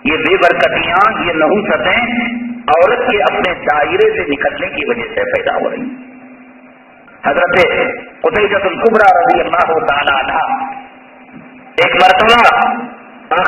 Speaker 1: یہ بے برکتیاں، یہ نحوستیں عورت کے اپنے دائرے سے نکلنے کی وجہ سے پیدا ہو رہی ہیں۔ حضرت قتیبہ الکبریٰ رضی اللہ تعالی عنہ ایک مرتبہ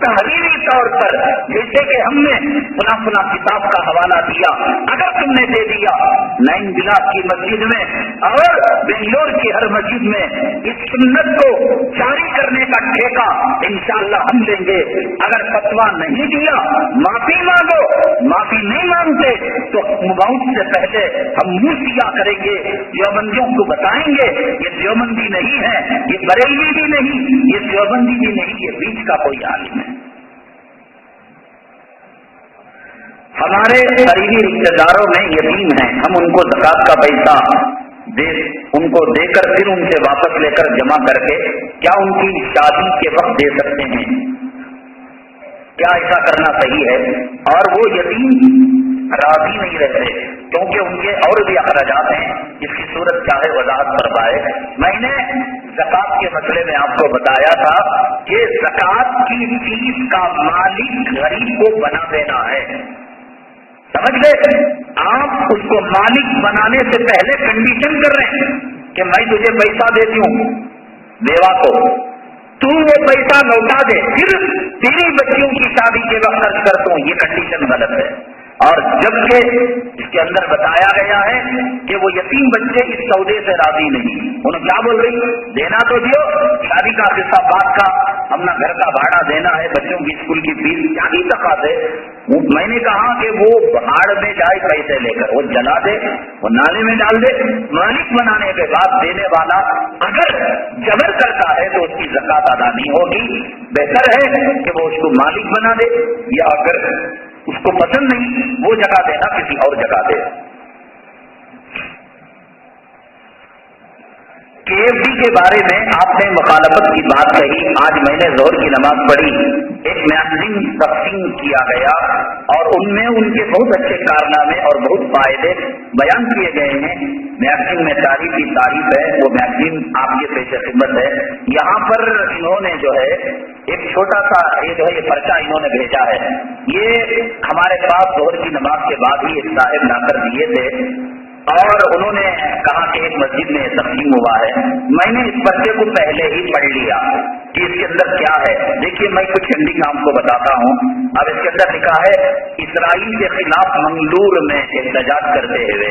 Speaker 1: تحریری طور پر جیسے کہ ہم نے فلاں کتاب کا حوالہ دیا، اگر تم نے دے دیا 9 بلاک کی مسجد میں اور بنگلور کی ہر مسجد میں اس سنت کو جاری کرنے کا ٹھیکہ انشاءاللہ ہم لیں گے۔ اگر فتویٰ نہیں دیا معافی مانگو، معافی نہیں مانگتے تو موت سے پہلے ہم منہ سیا کریں گے، دیوبندیوں کو بتائیں گے یہ دیوبندی نہیں ہے، یہ بریلوی بھی نہیں، یہ دیوبندی بھی نہیں، یہ بیچ کا کوئی عالم ہے۔ ہمارے قریبی رشتے داروں میں یتیم ہیں، ہم ان کو زکات کا پیسہ ان کو دے کر پھر ان سے واپس لے کر جمع کر کے کیا ان کی شادی کے وقت دے سکتے ہیں؟ کیا ایسا کرنا صحیح ہے؟ اور وہ یتیم راضی نہیں رہتے کیونکہ ان کے اور بھی اخراجات ہیں، جس کی صورت چاہے وضاحت فرمائے۔ میں نے زکات کے مسئلے میں آپ کو بتایا تھا کہ زکات کی فیس کا مالک غریب کو بنا دینا ہے، سمجھ گئے؟ آپ اس کو مالک بنانے سے پہلے کنڈیشن کر رہے ہیں کہ میں تجھے پیسہ دیتی ہوں بیوہ کو، تو وہ پیسہ لوٹا دے، پھر تیری بچیوں کی شادی کے وقت خرچ کرتا ہوں، یہ کنڈیشن غلط ہے۔ اور جبکہ اس کے اندر بتایا گیا ہے کہ وہ یتیم بچے اس سودے سے راضی نہیں، انہوں کیا بول رہی؟ دینا تو دیو، شادی کا قصہ بات کا، اپنا گھر کا بھاڑا دینا ہے، بچوں کی اسکول کی فیس، کیا ہی تقاضے۔ میں نے کہا کہ وہ بہاڑ میں جائے پیسے لے کر، وہ جلا دے، وہ نالے میں ڈال دے، مالک بنانے کے بعد دینے والا اگر جبر کرتا ہے تو اس کی زکات ادا نہیں ہوگی۔ بہتر ہے کہ وہ اس کو مالک بنا دے، یا اگر اس کو پسند نہیں وہ جگہ دینا کسی اور جگہ دے۔ KFD کے بارے میں آپ نے مخالفت کی بات کہی، آج میں نے ظہر کی نماز پڑھی، ایک میگزین تقسیم کیا گیا اور ان میں ان کے بہت اچھے کارنامے اور بہت فائدے بیان کیے گئے ہیں۔ میگزین میں تعریف ہی تعریف ہے، وہ میگزین آپ کے پیش خدمت ہے۔ یہاں پر انہوں نے جو ہے ایک چھوٹا سا یہ پرچہ انہوں نے بھیجا ہے، یہ ہمارے پاس ظہر کی نماز کے بعد ہی ایک صاحب لا کر دیے تھے اور انہوں نے کہا کہ ایک مسجد میں تقسیم ہوا ہے۔ میں نے اس پرچے کو پہلے ہی پڑھ لیا کہ اس کے اندر کیا ہے۔ دیکھیے میں کچھ ہندی نام کو بتاتا ہوں۔ اب اس کے اندر لکھا ہے اسرائیل کے خلاف منگلور میں احتجاج کرتے ہوئے،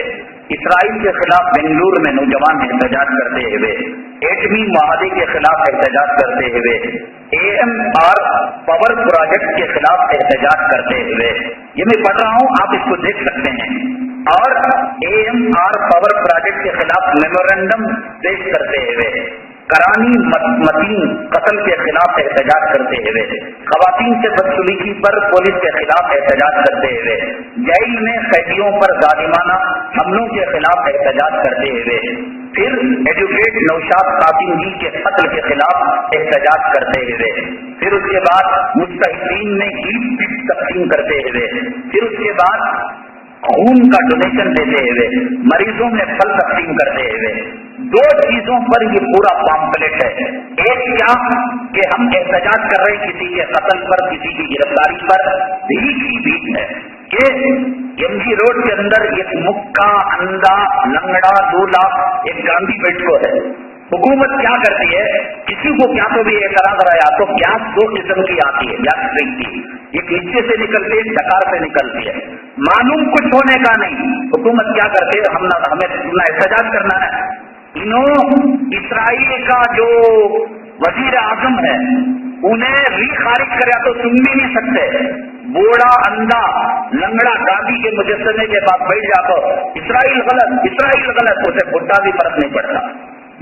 Speaker 1: اسرائیل کے خلاف بنگلور میں نوجوان احتجاج کرتے ہوئے، ایٹمی معاہدے کے خلاف احتجاج کرتے ہوئے، AMR پاور پروجیکٹ کے خلاف احتجاج کرتے ہوئے، یہ میں پڑھ رہا ہوں، آپ اس کو دیکھ سکتے ہیں، اور AMR پاور پروجیکٹ کے خلاف میمورینڈم پیش کرتے ہوئے، کرانی متین قتل کے خلاف احتجاج کرتے ہوئے، خواتین سے بدسلوکی پر پولیس کے خلاف احتجاج کرتے ہوئے، جیل میں قیدیوں پر ظالمانہ حملوں کے خلاف احتجاج کرتے ہوئے، پھر ایڈوکیٹ نوشاد قاسم جی کے قتل کے خلاف احتجاج کرتے ہوئے، پھر اس کے بعد مستحقین میں گیٹ تقسیم کرتے ہوئے، پھر اس کے بعد خون کا ڈونیشن دیتے ہوئے، مریضوں میں پھل تقسیم کرتے ہوئے۔ دو چیزوں پر یہ پورا پامپلیٹ ہے، ایک کیا کہ ہم احتجاج کر رہے ہیں کسی کے قتل پر، کسی کی گرفتاری پر، بھیک ہی بھیک ہے کہ MG روڈ کے اندر ایک مکہ اندھا لنگڑا دولہا ایک گاندھی بیٹھو ہے۔ حکومت کیا کرتی ہے، کسی کو کیا تو بھی اعتراض رہا تو گیس دو قسم کی آتی ہے، گیس کی ایک نیچے سے نکلتی ہے، ڈکار سے نکلتی ہے، معلوم کچھ ہونے کا نہیں۔ حکومت کیا کرتی ہے، ہمیں احتجاج کرنا ہے۔ اسرائیل کا جو وزیر اعظم ہے انہیں خارج کریا تو سن بھی نہیں سکتے، بوڑھا اندھا لنگڑا گاندھی کے مجسمے کے پاس بیٹھ جاتا، اسرائیل غلط، اسرائیل غلط، اسے بڈھا بھی فرق نہیں پڑتا۔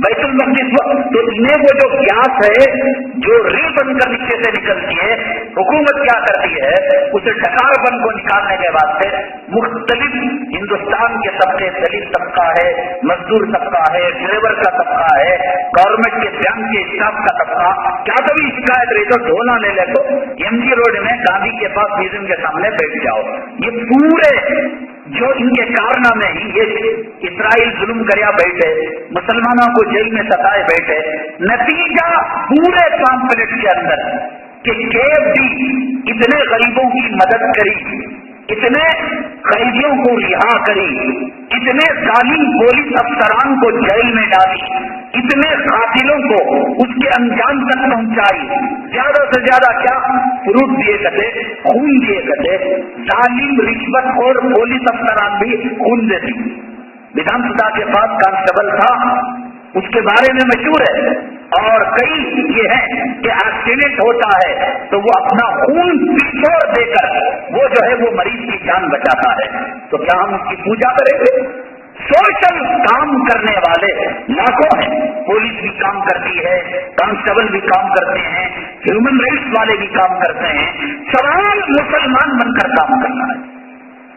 Speaker 1: بیت المقدس تو انہیں وہ جو گیس ہے جو ری بن کر نیچے سے نکلتی ہے، حکومت کیا کرتی ہے اسے ڈکار بن کو نکالنے کے واسطے مختلف ہندوستان کے طبقے، دلت طبقہ ہے، مزدور طبقہ ہے، ڈرائیور کا طبقہ ہے، گورنمنٹ کے بینک کے اسٹاف کا طبقہ، کیا کبھی شکایت رہی تو ڈھونا لے لے تو MG روڈ میں گاندھی کے پاس میوزیم کے سامنے بیٹھ جاؤ۔ یہ پورے جو ان کے کارنامے ہی یہ اسرائیل ظلم کریا بیٹھے، مسلمانوں کو جیل میں ستائے بیٹھے، نتیجہ پورے پامپلیٹ کے اندر کہ KFD اتنے غریبوں کی مدد کری، اتنے قیدیوں کو رہا کری، اتنے ظالم پولیس افسران کو جیل میں ڈالی، اتنے قاتلوں کو اس کے انجام تک پہنچائی، زیادہ سے زیادہ کیا فروٹ دیے کرتے، خون دیے کرتے، ظالم رشوت اور پولیس افسران بھی خون دیتے۔ ودھان سبھا کے پاس کانسٹیبل تھا، اس کے بارے میں مشہور ہے، اور کئی یہ ہے کہ ایکسیڈنٹ ہوتا ہے تو وہ اپنا خون پیچھوڑ دے کر وہ جو ہے وہ مریض کی جان بچاتا ہے۔ تو کیا ہم اس کی پوجا کریں گے؟ سوشل کام کرنے والے لاکھوں ہیں، پولیس بھی کام کرتی ہے، کانسٹیبل بھی کام کرتے ہیں، ہیومن رائٹس والے بھی کام کرتے ہیں۔ سوال مسلمان بن کر کام کرنا ہے،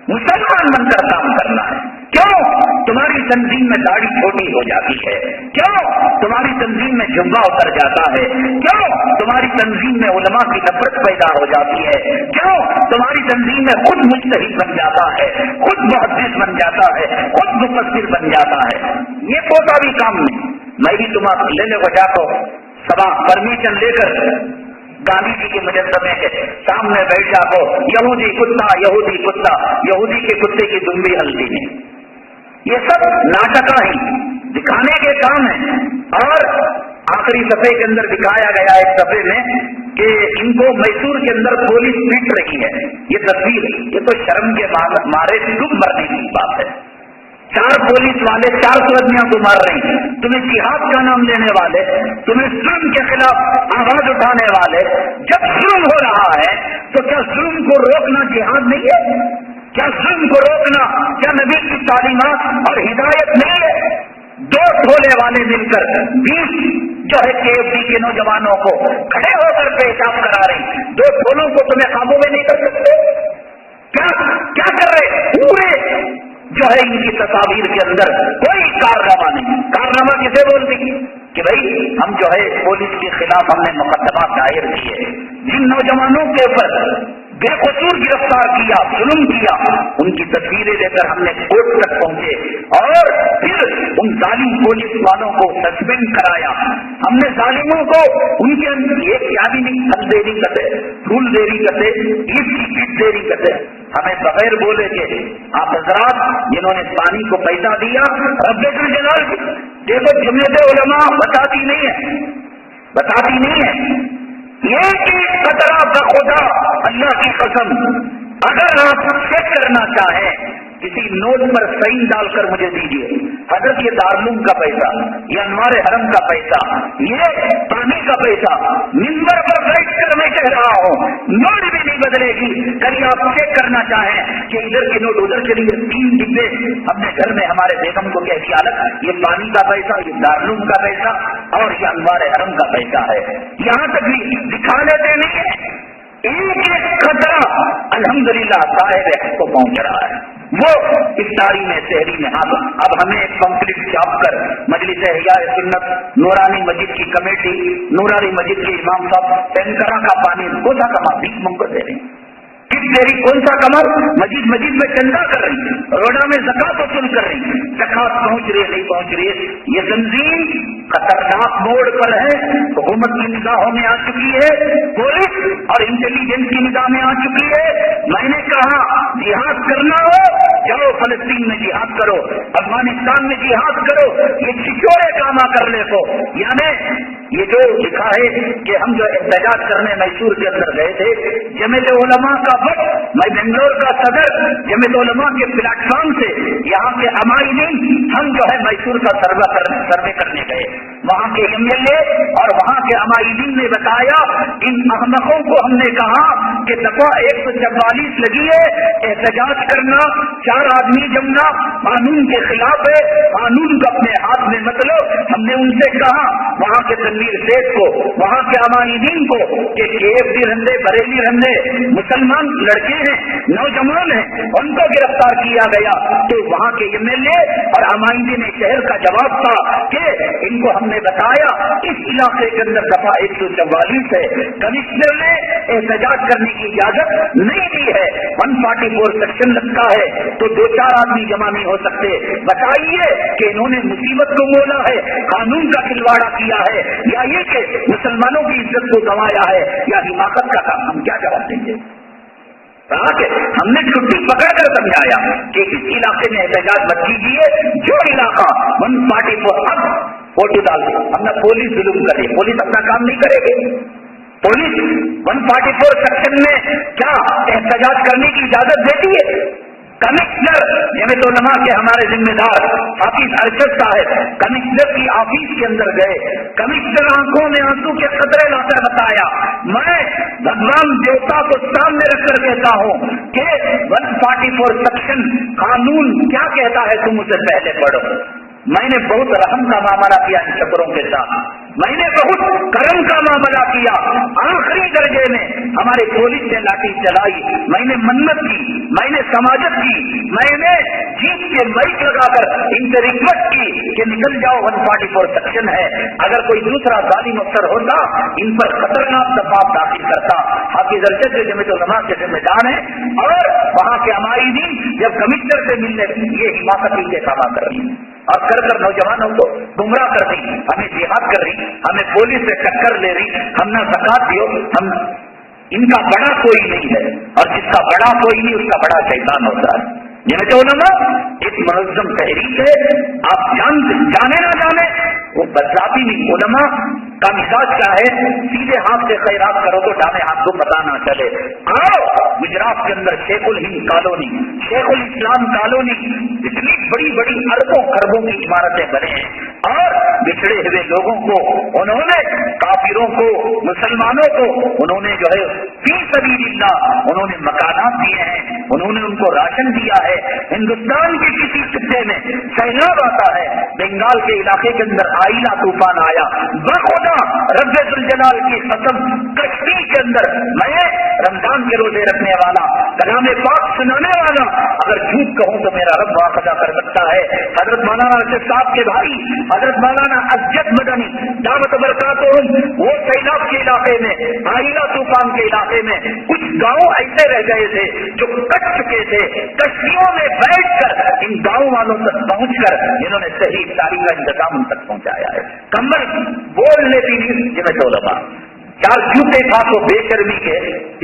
Speaker 1: مسلمان بن کر کام کرنا ہے۔ کیوں تمہاری تنظیم میں داڑھی چھوٹی ہو جاتی ہے؟ کیوں تمہاری تنظیم میں جھگا اتر جاتا ہے؟ کیوں تمہاری تنظیم میں علماء کی نفرت پیدا ہو جاتی ہے؟ کیوں تمہاری تنظیم میں خود مجتہد بن جاتا ہے، خود محدث بن جاتا ہے، خود مفسر بن جاتا ہے؟ یہ کوتا بھی کام نہیں۔ میں بھی تمہیں لینے کو جاتا ہوں، سبا پرمیشن لے کر گاندھی جی کے مجسمے کے سامنے بیٹھ جاؤ، یہودی کتا، یہودی کتا، یہودی کے کتے کی دم بھی ہلتی نہیں۔ یہ سب ناٹکا ہی دکھانے کے کام ہیں۔ اور آخری صفحے کے اندر دکھایا گیا ایک صفحے میں کہ ان کو میسور کے اندر پولیس پیٹ رہی ہے۔ یہ تصویر، یہ تو شرم کے مارے ڈوب مرنے کی بات ہے۔ 4 پولیس والے 400 آدمیوں کو مار رہی ہیں، تمہیں جہاد کا نام لینے والے، تمہیں ظلم کے خلاف آواز اٹھانے والے۔ جب ظلم ہو رہا ہے تو کیا ظلم کو روکنا جہاد نہیں ہے؟ کیا ظلم کو روکنا کیا نبی کی تعلیمات اور ہدایت نہیں ہے؟ 2 ٹھولے والے مل کر 20 جو ہے KFC کے نوجوانوں کو کھڑے ہو کر پیشاب کرا رہی، 2 ٹھولوں کو تمہیں قابو میں نہیں کر سکتے؟ کیا کر رہے؟ پورے جو ہے ان کی تصاویر کے اندر کوئی کارنامہ نہیں۔ کارنامہ کسے بولتی کہ بھائی ہم جو ہے پولیس کے خلاف ہم نے مقدمات دائر کیے، جن نوجوانوں کے اوپر بے قصور گرفتار کیا، ظلم کیا، ان کی تصویریں لے کر ہم نے کورٹ تک پہنچے اور پھر ان ظالم پولیس والوں کو سسپینڈ کرایا۔ ہم نے ظالموں کو ان کے یہ کیا بھی نہیں، پھل دیری کرتے، پھول دیری کرتے، عید کی کٹ دیری کرتے، ہمیں بغیر بولے کہ آپ حضرات جنہوں نے پانی کو پیسہ دیا، رب الجلال دیکھو جمعیت علماء بتاتی نہیں ہے ایک خطرہ بخدا اللہ کی قسم، اگر آپ چیک کرنا چاہیں کسی نوٹ پر سائن ڈال کر مجھے دیجیے، حضرت یہ دارالعلوم کا پیسہ، یہ انوار حرم کا پیسہ، یہ پانی کا پیسہ، منبر پر بیٹھ کر میں کہہ رہا ہوں نوٹ بھی نہیں بدلے گی۔ کبھی آپ چیک کرنا چاہیں کہ ادھر کے نوٹ ادھر کے لیے 3 ڈبے ہم نے گھر میں ہمارے بیگم کو کہہ دیا الگ، یہ پانی کا پیسہ، یہ دارالعلوم کا پیسہ اور یہ انوار حرم کا پیسہ ہے، یہاں تک بھی دکھا لیتے نہیں ہے۔ ایک خطرہ الحمدللہ صاحب کو پہنچ رہا ہے، وہ افطاری میں شہری میں اب ہمیں ایک پمفلٹ چھاپ کر مجلس احیاء سنت نورانی مسجد کی کمیٹی، نورانی مسجد کے امام صاحب ٹینکرا کا پانی کون سا کما 20 منگو دے رہے ہیں، کس دیری کون سا کمر مسجد میں چندہ کر رہی، روڈا میں زکات وصول کر رہی، زکات پہنچ رہی ہے نہیں پہنچ رہی ہے؟ یہ تنظیم خطرناک موڑ پر ہے، حکومت کی نگاہوں میں آ چکی ہے، پولیس اور انٹیلیجنس کی نگاہ میں آ چکی ہے۔ میں نے کہا جہاد کرنا ہو جاؤ فلسطین میں جہاد کرو، افغانستان میں جہاد کرو، یہ چھچورے کام کر لے کو، یعنی یہ جو لکھا ہے کہ ہم جو احتجاج کرنے میسور کے اندر گئے تھے، جمعیت علماء کا وقت، میں بنگلور کا صدر، جمعیت علماء کے پلیٹ فارم سے یہاں کے امائلین ہم جو ہے میسور کا سروے کرنے گئے، وہاں کے MLA اور وہاں کے امائلین نے بتایا ان احمقوں کو ہم نے کہا کہ دفعہ 144 لگی ہے، احتجاج کرنا، 4 آدمی جمنا قانون کے خلاف ہے، قانون کو اپنے ہاتھ میں مت لو۔ ہم نے ان سے کہا وہاں کے تنویر شیخ کو، وہاں کے امائلین کو کہ KFC رہندے، بریلی رہندے مسلمان لڑکے ہیں، نوجوان ہیں، ان کو گرفتار کیا گیا۔ تو وہاں کے MLA اور امائلین شہر کا جواب تھا کہ ان کو ہم نے بتایا اس علاقے کے اندر دفعہ 144 ہے، کمشنر نے احتجاج کرنے کی اجازت نہیں دی ہے، 144 سیکشن لگتا ہے تو 2-4 آدمی جمع نہیں ہو سکتے۔ بتائیے کہ انہوں نے مصیبت کو مولا ہے، قانون کا کھلواڑا کیا ہے، یا یہ کہ مسلمانوں کی عزت کو گنوایا ہے، یا حماقت کا کام؟ ہم کیا جواب دیں گے؟ کہا کہ ہم نے چھٹی پکڑ کر سمجھایا کہ اس علاقے میں احتجاج مت کیجیے، جو علاقہ 144 اب فوٹو ڈال دے، ہم نے پولیس ظلم کر دی، پولیس اپنا کام نہیں کرے گی، پولیس 144 سیکشن میں کیا احتجاج کرنے کی اجازت دیتی ہے؟ کمشنر جمعیت علماء کے ہمارے ذمہ دار حافظ ارشد صاحب کمشنر کی آفس کے اندر گئے، کمشنر آنکھوں میں آنسو کے قطرے لا کر بتایا، میں بھگوان دیوتا کو سامنے رکھ کر کہتا ہوں کہ 144 سیکشن قانون کیا کہتا ہے، تم اسے پہلے پڑھو۔ میں نے بہت رحم کا معاملہ کیا ان شکروں کے ساتھ، میں نے بہت کرم کا معاملہ کیا، آخری درجے میں ہمارے پولیس نے لاٹھی چلائی، میں نے منت کی، میں نے سماجت کی، میں نے جیت کے مائک لگا کر ان سے ریکویسٹ کی کہ نکل جاؤ، 144 سیکشن ہے، اگر کوئی دوسرا ظالم افسر ہوتا ان پر خطرناک دباؤ داخل کرتا۔ حافظ ارشد جمعیت علماء کے ذمہ دار ہیں، اور وہاں کے عمائدین جب کمشنر سے ملنے یہ حماقتی کے کام کر رہی اور کر نوجوانوں کو گمراہ کر دی، ہمیں جہاد کر رہی، ہمیں پولیس سے ٹکر لے رہی، ہم نہ زکات دیو، ہم ان کا بڑا کوئی نہیں ہے، اور جس کا بڑا کوئی نہیں اس کا بڑا شیطان ہوتا ہے۔ جمعیت علماء ایک منظم تحریک ہے، آپ جانے نہ جانے وہ بدلاتی نہیں۔ علماء کا مزاج کیا ہے، سیدھے ہاتھ سے خیرات کرو تو ڈامے ہاتھ کو پتہ نہ چلے۔ آؤ گجرات کے اندر شیخ الہند کالونی، شیخ الاسلام کالونی، اتنی بڑی بڑی اربوں خربوں کی عمارتیں بنے ہیں، اور بچھڑے ہوئے لوگوں کو انہوں نے، کافروں کو، مسلمانوں کو انہوں نے جو ہے فی سبیل اللہ انہوں نے مکانات دیے ہیں، انہوں نے ان کو راشن دیا ہے۔ ہندوستان کے کسی خطے میں سیلاب آتا ہے، بنگال کے علاقے کے اندر آئلہ طوفان آیا، بخدا رب ذوالجلال کی قسم کشتی کے اندر میں رمضان کے روزے رکھنے والا، کلام پاک سنانے والا، اگر جھوٹ کہوں تو میرا رب واقعہ کر سکتا ہے، حضرت مولانا ارشد صاحب کے بھائی حضرت مولانا اسجد مدنی دعوت برکاتہم، وہ سیلاب کے علاقے میں، آئلہ طوفان کے علاقے میں کچھ گاؤں ایسے رہ گئے تھے جو کٹ چکے تھے، کشتیوں میں بیٹھ کر ان گاؤں والوں تک پہنچ کر انہوں نے صحیح تعلیم کا انتظام ان تک پہنچایا ہے۔ کمر بول لیتی نہیں جمعیت علماء، 4 جوتے خاص و بے شرمی کے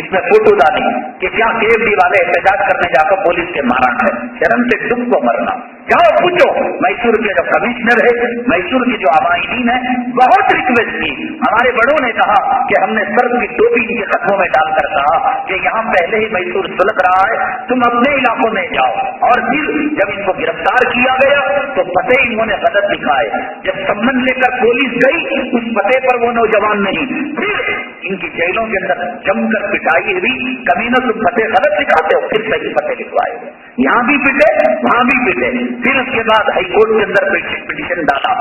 Speaker 1: اس میں فوٹو ڈالی کہ کیا KFD والے احتجاج کرنے جا کر پولیس کے مارا ہے، شرم سے ڈب کو مرنا۔ جاؤ پوچھو میسور کے جو کمشنر ہے، میسور کی جو عمائدین ہے، بہت ریکویسٹ کی، ہمارے بڑوں نے کہا کہ ہم نے سر کی ٹوپی ان کے قدموں میں ڈال کر کہا کہ یہاں پہلے ہی میسور سلط رہا ہے، تم اپنے علاقوں میں جاؤ، اور پھر جب ان کو گرفتار کیا گیا تو پتے انہوں نے غلط دکھائے، جب سمن لے کر پولیس گئی اس پتے پر وہ نوجوان نہیں، پھر ان کی جیلوں کے اندر جم کر پٹائی ہوئی، کمینوں تم پتے غلط دکھاتے ہو، پھر صحیح پتے لکھوائے، یہاں بھی پٹے وہاں بھی پٹے، پھر اس کے بعد ہائی کورٹ کے اندر پٹیشن ڈالا،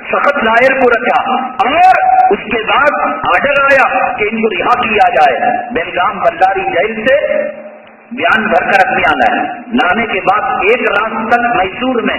Speaker 1: سخت لائر کو رکھا، اور اس کے بعد آرڈر آیا کہ ان کو رہا کیا جائے۔ بیلگام بلداری جیل سے بیان بھر کر اپنے آنا ہے، لانے کے بعد 1 رات تک میسور میں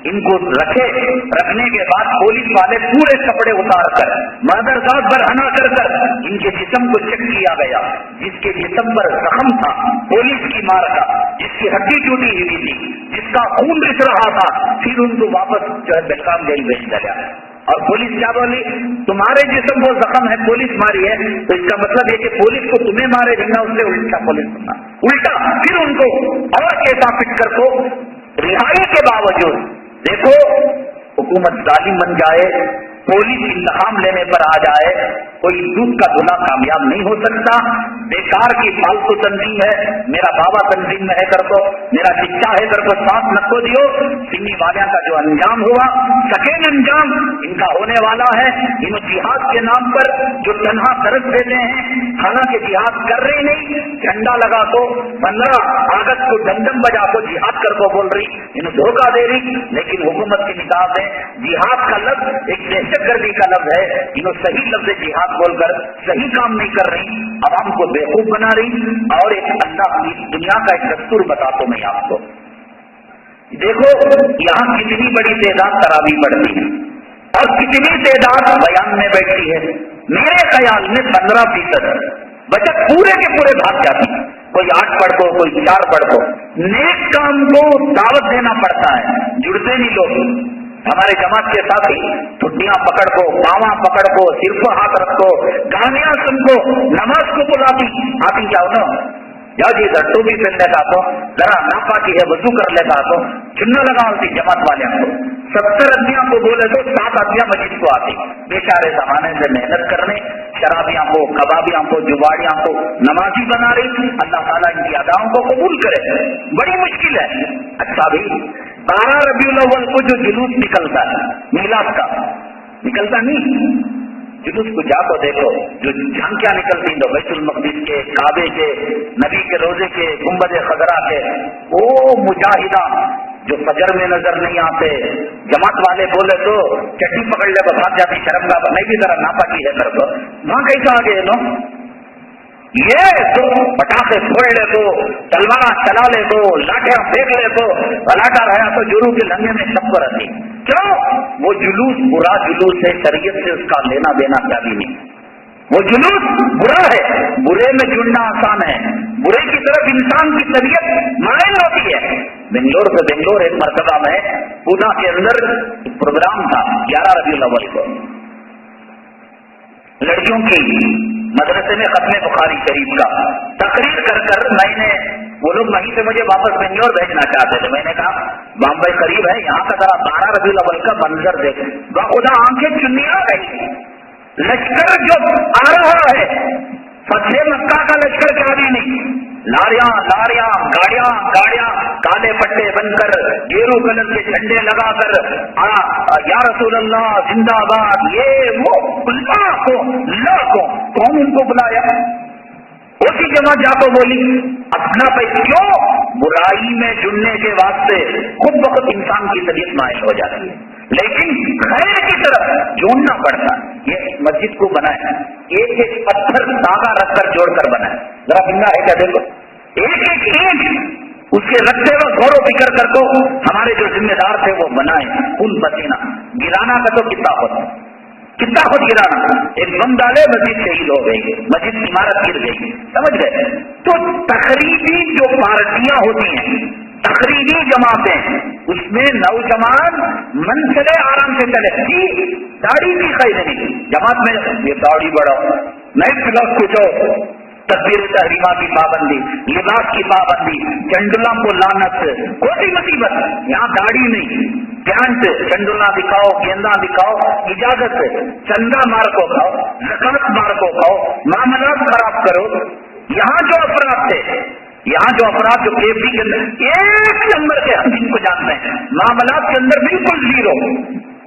Speaker 1: ان کو رکھنے کے بعد پولیس والے پورے کپڑے اتار کر مادرزاد پر ہنا کر ان کے جسم کو چیک کیا گیا، جس کے جسم پر زخم تھا پولیس کی مار کا، جس کی ہڈی ٹوٹی ہوئی تھی، جس کا خون رس رہا تھا، پھر ان کو واپس جو ہے بیلگام جیل بھیج دیا گیا۔ اور پولیس کیا بولی، تمہارے جسم کو زخم ہے، پولیس ماری ہے، تو اس کا مطلب یہ کہ پولیس کو تمہیں مارے جنگا اس سے الٹا پولیس بننا الٹا، پھر ان کو اور کیسا پٹ کر کو رہائی کے باوجود دیکھو حکومت ظالم بن جائے، پولیس انتقام لینے پر آ جائے، کوئی دودھ کا دھلا کامیاب نہیں ہو سکتا، بیکار کی فالتو تنظیم ہے، میرا بابا تنظیم میں ہے کر دو، میرا چچا ہے کر دو، ساتھ نہ کو دیو۔ سنی والیاں کا جو انجام ہوا، سکین انجام ان کا ہونے والا ہے، ان جہاد کے نام پر جو تنہا درس دیتے ہیں، حالانکہ جہاد کر رہی نہیں، جھنڈا لگا کو 15 اگست کو ڈنڈم بجا کو جہاد کر کو بول رہی، انہیں دھوکہ دے رہی، لیکن حکومت کی نگاہ میں جہاد کا لفظ ایک دہشت گردی کا لفظ ہے، انہوں صحیح لفظ جہاد بول کر صحیح کام نہیں کر رہی، عوام کو بیوقوف بنا رہی۔ اور ایک اللہ کی دنیا کا ایک دستور بتاتا ہوں میں آپ کو، دیکھو یہاں کتنی بڑی تعداد تراویح پڑھتی ہے اور کتنی تعداد بیان میں بیٹھتی ہے، میرے خیال میں 15% بچت پورے کے پورے بھاگ جاتی ہے، کوئی 8 پڑھ کو، کوئی 4 پڑھ کو، نیک کام کو دعوت دینا پڑتا ہے، جڑتے نہیں لوگ۔ ہمارے جماعت کے ساتھی ٹھڈیاں پکڑ کو، پاواں پکڑ کو، صرف ہاتھ رکھو، گانیاں سن کو، نماز کو بلاتی آتی جاؤ نا، جاؤ جی ادھر ٹوپی پہن لیتا تو ذرا ناپاکی ہے وضو کر لیتا تو چننا لگا ہوتی جماعت والے کو 70 آدمیوں کو بولے تو 7 آدمیاں مسجد کو آتی بیچارے زمانے سے محنت کرنے شرابیاں کو کبابیاں کو جواڑیاں کو نمازی بنا رہی اللہ تعالیٰ ان کی اداؤں کو قبول کرے بڑی مشکل ہے. اچھا بھی 12 ربیع الاول کو جو جلوس نکلتا ہے میلاد کا نکلتا نہیں جلوس کو جا کو دیکھو جو جھانکیاں نکلتی تو بیت المقدس کے کعبے کے نبی کے روزے کے گنبد خضرا کے وہ مجاہدہ جو فجر میں نظر نہیں آتے جماعت والے بولے تو چٹی پکڑ لے بھاگ جاتی شرم کا نہیں بھی ذرا ناپاکی ہے کر دو وہاں کیسا آ گئے نو یہ تو پٹاخے پھوڑ لے تو تلوار چلا لے تو لاٹیاں پھینک لے تو لاٹا رہا تو جرو کے لنگے میں سب پر رہتی کیوں وہ جلوس برا جلوس ہے شریعت سے اس کا لینا دینا کیا بھی نہیں وہ جلوس برا ہے برے میں جڑنا آسان ہے برے کی طرف انسان کی طبیعت مائل ہوتی ہے. بنگلور سے بنگلور ایک مرتبہ میں پونا کے اندر پروگرام تھا 11 ربیع الاول کو لڑکیوں کی مدرسے میں ختم بخاری شریف کا تقریر کر میں نے وہ لوگ وہیں سے مجھے واپس بنگلور بھیجنا چاہتے تھے. میں نے کہا بامبئی قریب ہے یہاں کا ذرا 12 ربیع الاول کا منظر دیکھ بخدا آنکھیں چنیا گئی لشکر جو آ رہا ہے فتح مکہ کا لشکر کیا بھی نہیں لاریاں گاڑیاں کالے پٹے بن کر گیرو کلر کے جھنڈے لگا کر یا رسول اللہ زندہ باد یہ وہ لاکھوں کون ان کو بلایا اسی جگہ جا کو بولی اپنا پیسے کیوں برائی میں جڑنے کے واسطے خود بخود انسان کی طبیعت مائل ہو جاتی ہے لیکن خیر کی طرف جوڑنا پڑتا ہے. یہ مسجد کو بنایا ایک پتھر داغا رکھ کر جوڑ کر بنایا ذرا بندہ ہے کیا دیکھو ایک اس کے رکھتے ہوئے غور و فکر کر کو ہمارے جو ذمہ دار تھے وہ بنائے خون پسینہ گرانا کا تو کتنا خود گرانا ایک بم ڈالے مسجد شہید ہو گئی مسجد عمارت گر گئی سمجھ گئے. تو تقریبی جو پارٹیاں ہوتی ہیں تقریبی جماعتیں اس میں نوجوان من چلے آرام سے چلے داڑھی بھی خیر نہیں جماعت میں یہ داڑھی بڑھاؤ نئے خلاف کچھ تدبیر تحریمہ کی پابندی لباس کی پابندی چنڈلا کو لعنت کوئی مصیبت یہاں داڑھی نہیں پینٹ چنڈلا دکھاؤ گیندا دکھاؤ اجازت چندہ مار کو کھاؤ زکات مار کو کھاؤ معاملات خراب کرو. یہاں جو افراد جو کیفی کے اندر ایک نمبر کے ہم جن کو جانتے ہیں معاملات کے اندر بالکل زیرو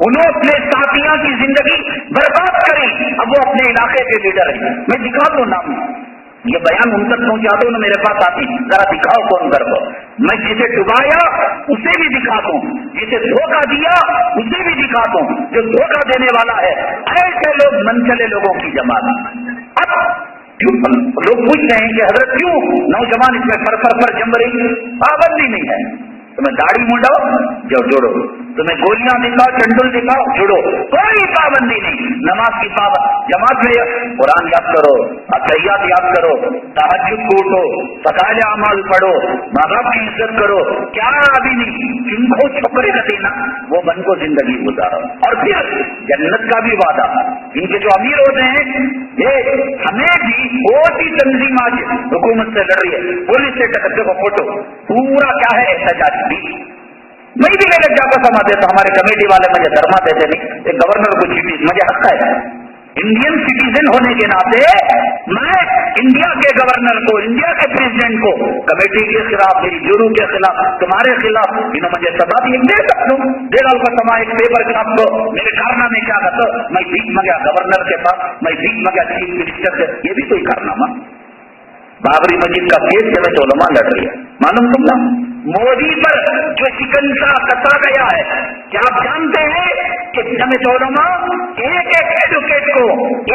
Speaker 1: انہوں اپنے ساتھیوں کی زندگی برباد کری اب وہ اپنے علاقے کے لیڈر ہیں. میں دکھا دوں نام یہ بیان ان تک پہنچا دو میرے پاس آتی ذرا دکھاؤ کون کر کو میں جسے ڈبایا اسے بھی دکھا دوں جسے دھوکہ دیا اسے بھی دکھا دوں جو دھوکہ دینے والا ہے ایسے لوگ من چلے لوگوں کی جماعت. اب لوگ پوچھ رہے ہیں کہ حضرت کیوں نوجوان اس میں پر جم رہی پابندی نہیں ہے تمہیں داڑھی منڈاؤ جو جوڑو تمہیں گولیاں دکھاؤ چنڈل دکھاؤ جوڑو کوئی پابندی نہیں. نماز کی پابند جماعت میں قرآن یاد کرو اطیات یاد کرو تہجد کو اٹھو فضائل اعمال پڑھو ماں باپ کی عزت کرو کیا ابھی نہیں جن کو چھپڑے کا دینا وہ بن کو زندگی گزارو اور پھر جنت کا بھی وعدہ ان کے جو امیر ہوتے ہیں یہ ہمیں بھی بہت ہی تنظیم آج حکومت سے لڑ رہی ہے پولیس سے ٹکر کو فوٹو پورا کیا ہے احتجاج میں بھی لے لگ جاتا سما دیتا ہمارے کمیٹی والے مجھے درما دیتے نہیں ایک گورنر کو چیٹی مجھے حق ہے انڈین سٹیزن ہونے کے ناطے میں انڈیا کے گورنر کو انڈیا کے پریزیڈنٹ کو کمیٹی کے خلاف میری جورو کے خلاف تمہارے خلاف انہوں مجھے سزا دی دے سکتا ہوں دے ڈال کا سما ایک پیپر خلاف کو میرے کارنامے کیا کرتا میں بھیک منگا گورنر کے پاس میں بھیک منگا چیف منسٹر سے یہ بھی کوئی کارنامہ. بابری مسجد کا کیس سے میں علماء لڑ رہی ہے معلوم تم نا مودی پر جو شکنجہ کسا گیا ہے کیا آپ جانتے ہیں کہ جمع علماء ایک ایڈوکیٹ کو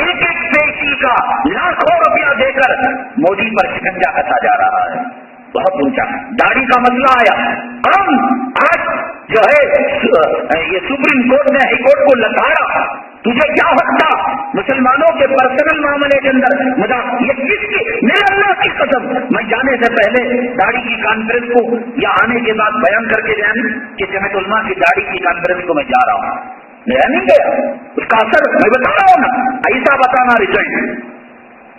Speaker 1: ایک پیشی کا لاکھوں روپیہ دے کر مودی پر شکنجہ کسا جا رہا ہے. بہت اونچا داڑھی کا مسئلہ آیا ہم آج جو ہے یہ سپریم کورٹ نے ہائی کورٹ کو لتاڑا تجھے کیا حق تھا مسلمانوں کے پرسنل معاملے کے اندر مجھا یہ کس کی میرے اللہ کی قسم میں جانے سے پہلے داڑھی کی کانفرنس کو یا آنے کے بعد بیان کر کے جائیں کہ جمعیت علماء کی داڑھی کی کانفرنس کو میں جا رہا ہوں میرا نہیں گیا اس کا اثر میں بتا رہا ہوں نا ایسا بتانا ریزلٹ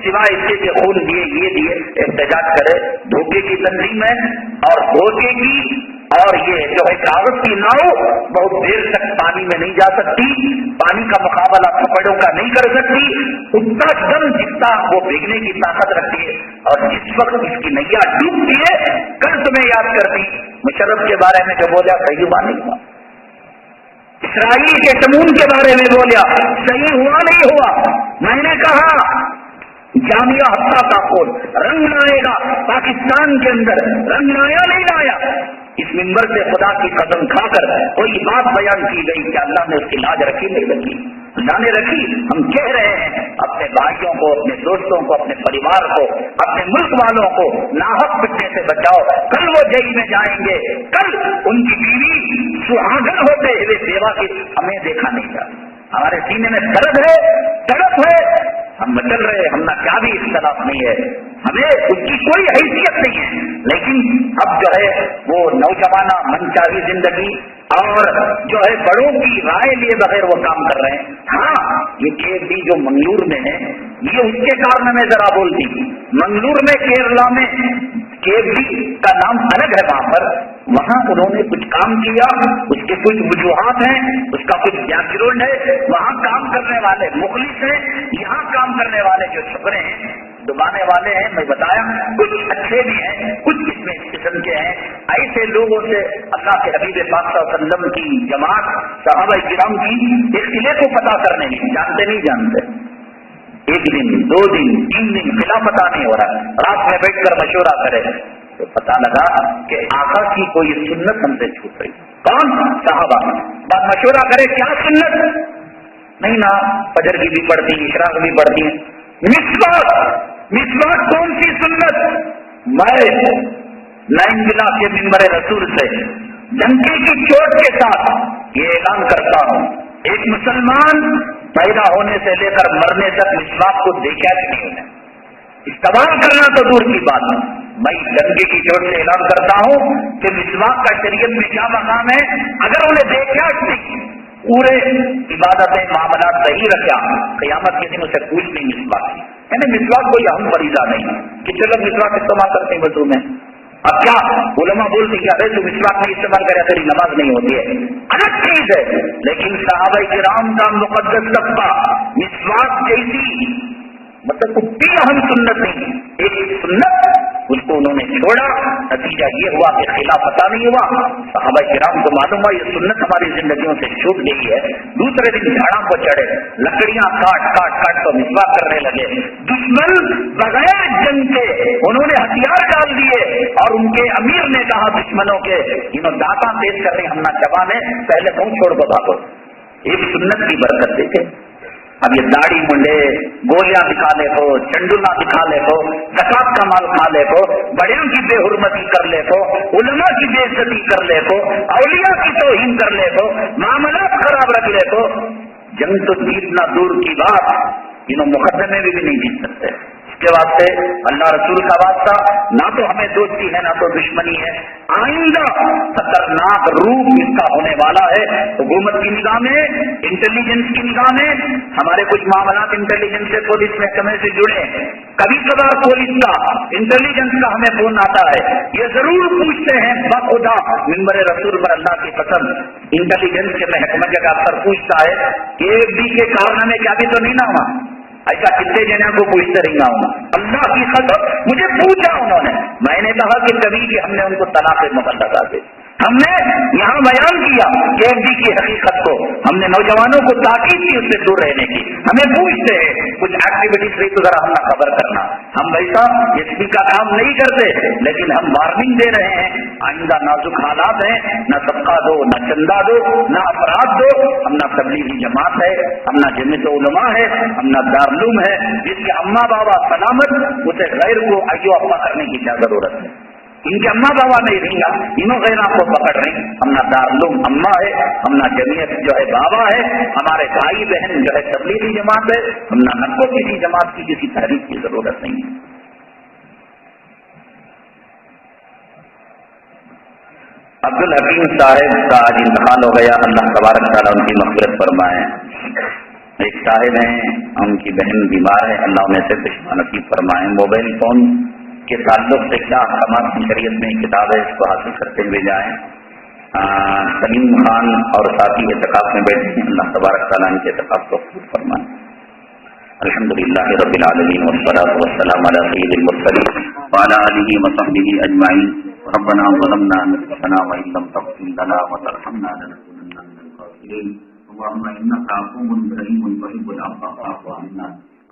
Speaker 1: سوائے اس کے کہ خون دیے یہ دیے احتجاج کرے. دھوکے کی تنظیم ہے اور دھوکے کی اور یہ جو ہے کاغذ کی ناؤ بہت دیر تک پانی میں نہیں جا سکتی. پانی کا مقابلہ تھپڑوں کا نہیں کر سکتی. اتنا دم جتنا وہ بھیگنے کی طاقت رکھتی ہے. اور جس وقت اس کی نیا ڈوبتی ہے کل تمہیں یاد کرتی مشرف کے بارے میں جو بولا صحیح ہوا نہیں ہوا. اسرائیل کے شمون کے بارے میں بولا صحیح ہوا نہیں ہوا. میں نے کہا جامعہ ہفتہ کا کھول رنگ لائے گا پاکستان کے اندر. رنگ لایا نہیں لایا. اس ممبر سے خدا کی قسم کھا کر کوئی بات بیان کی گئی کہ اللہ نے اس کی لاج رکھی نہیں رکھی. اللہ نے رکھی. ہم کہہ رہے ہیں اپنے بھائیوں کو, اپنے دوستوں کو, اپنے پریوار کو, اپنے ملک والوں کو ناحق پٹنے سے بچاؤ. کل وہ جیل میں جائیں گے. کل ان کی بیوی سہاگن ہوتے ہوئے بیوہ کی ہمیں دیکھا نہیں تھا. ہمارے سینے میں درد ہے, تڑپ ہے. ہم مچل رہے, ہم نہ کیا بھی اختلاف نہیں ہے, ہمیں اس کی کوئی حیثیت نہیں ہے. لیکن اب جو ہے وہ نوجوانہ منچاہی زندگی اور جو ہے بڑوں کی رائے لیے بغیر وہ کام کر رہے ہیں. ہاں یہ KFD جو منگلور میں ہے یہ اس کے کارنامے ذرا بولتی. منگلور میں کیرلا میں KFD کا نام الگ ہے. وہاں پر وہاں انہوں نے کچھ کام کیا, اس کے کچھ وجوہات ہیں, اس کا کچھ بیک گراؤنڈ ہے. وہاں کام کرنے والے مخلص ہیں, یہاں کام کرنے والے جو چھپرے ہیں دبانے والے ہیں. میں بتایا کچھ اچھے بھی ہیں, کچھ اس میں اس قسم کے ہیں. ایسے لوگوں سے اللہ کے حبیب پاک صلی اللہ علیہ وسلم کی جماعت صحابہ کرام کی اس قلعے کو پتہ کرنے نہیں جانتے. نہیں جانتے. ایک دن, 2 دن, 3 دن خلاف پتہ نہیں ہو رہا. رات میں بیٹھ کر مشورہ کرے تو پتہ لگا کہ آقا کی کوئی سنت ہم سے چھوٹ رہی. کون؟ صحابہ. بات مشورہ کرے کیا سنت نہیں نا, فجر کی بھی پڑھتی, اشراق بھی پڑھتی ہیں. مسواک کون سی سنت؟ میں نائن بلا کے ممبر رسول سے ڈنکے کی چوٹ کے ساتھ یہ اعلان کرتا ہوں, ایک مسلمان پیدا ہونے سے لے کر مرنے تک مسواک کو دیکھا کہ نہیں ہے. استعمال کرنا تو دور کی بات ہے. میں ڈنکے کی چوٹ سے اعلان کرتا ہوں کہ مسواک کا شریعت میں کیا مقام ہے. اگر انہیں دیکھا نہیں, پورے عبادتیں معاملات صحیح رکھا, قیامت کے دن اسے پوچھ نہیں مسواک کی. یعنی مسواک کوئی اہم فریضہ نہیں کہ چلو مسواک استعمال کرتے ہیں وضو میں. اب کیا علماء بولتے کہ ارے تو مسواک نہیں استعمال کرے تیری نماز نہیں ہوتی ہے, الگ چیز ہے. لیکن صحابہ کرام کا مقدس طبقہ مسواک جیسی مطلب اتنی اہم سنت نہیں, ایک سنت اس کو انہوں نے چھوڑا. نتیجہ یہ ہوا کہ خلاف پتہ نہیں ہوا. صحابہ کرام کو معلوم ہوا یہ سنت ہماری زندگیوں سے چھوٹ گئی ہے. دوسرے دن جھاڑا کو چڑھے, لکڑیاں کاٹ کاٹ کاٹ تو مسواک کرنے لگے. دشمن بغیر جنگ کے انہوں نے ہتھیار ڈال دیے اور ان کے امیر نے کہا دشمنوں کے انہوں داتا تیز کر رہے, ہم نہ چبانے, پہلے کون چھوڑ کو بھاگو. ایک سنت کی برکت دیکھے. اب یہ داڑھی منڈے گولیاں دکھا لے کو, چنڈولا دکھا لے کو, زکات کا مال کھا لے کو, بڑیوں کی بے حرمتی کر لے کو, علماء کی بے عزتی کر لے کو, اولیاء کی توہین کر لے کو, معاملات خراب رکھ لے کو. جنگ تو جیتنا دور کی بات, انہوں مقدمے میں بھی نہیں جیت سکتے. اس کے واسطے اللہ رسول کا واسطہ نہ تو ہمیں دوستی ہے نہ تو دشمنی ہے. آئندہ خطرناک روپ اس کا ہونے والا ہے. حکومت کی نگاہ میں, انٹیلیجنس کی نگاہ میں, ہمارے کچھ معاملات انٹیلیجنس سے پولیس محکمے سے جڑے ہیں. کبھی کبھار پولیس کا انٹیلیجنس کا ہمیں فون آتا ہے, یہ ضرور پوچھتے ہیں بخدا ممبر رسول پر اللہ کی قسم انٹیلیجنس کے محکمے کا افسر پوچھتا ہے KFD کے کارنامے کیا بھی تو نہیں نا ہوا. ایسا کتنے جنوں کو پوچھتے رہا ہوں. اللہ کی قسم مجھے پوچھا انہوں نے. میں نے کہا کہ کبھی بھی ہم نے ان کو طلاق مقررہ دے. ہم نے یہاں بیان کیا KFD کی حقیقت کو, ہم نے نوجوانوں کو تاکید کی اس سے دور رہنے کی. ہمیں پوچھتے ہیں کچھ ایکٹیویٹیز رہی تو ذرا ہم نہ خبر کرنا. ہم ویسا SP کا کام نہیں کرتے, لیکن ہم وارننگ دے رہے ہیں آئندہ نازک حالات ہیں. نہ صدقہ دو, نہ چندہ دو, نہ افراد دو. ہم نہ تبلیغی جماعت ہے, ہم نہ جمعیت علماء ہے, ہم نہ دارالعلوم ہے. جس کے اماں بابا سلامت, اسے غیر کو ایو افواہ کرنے کی کیا ضرورت ہے. ان کے اماں بابا نہیں رہیں گا, انہوں غیر کو پکڑ رہے ہیں. ہم نہ دارالعلوم اماں ہے, ہم نہ جمعیت جو ہے بابا ہے, ہمارے بھائی بہن جو ہے تبلیغی جماعت ہے. ہم نہ کو کسی جماعت کی کسی تحریک کی ضرورت نہیں ہے. عبدالحکیم صاحب کا آج انتقال ہو گیا, اللہ تبارک تعالیٰ ان کی مغفرت فرمائے. ایک صاحب ہیں ان کی بہن بیمار ہے، اللہ انہیں سے شفا نصیب فرمائے۔ موبائل فون کے تعلق سے کیا احکامات کی شریعت میں کتاب ہے، اس کو حاصل کرتے ہوئے جائیں۔ سلیم خان اور ساتھی اعتکاف میں بیٹھے ہیں، اللہ تبارک تعالیٰ ان کے اعتکاف کو قبول فرمائے۔ الحمدللہ رب العالمین والصلاۃ والسلام علی سید المرسلین وعلی آلہ وصحبہ اجمعین۔ ربنا ظلمنا انفسنا وان لم تغفر لنا وترحمنا لنكونن من الخاسرین۔ اللهم انك عفو كريم تحب العفو فاعف عنا۔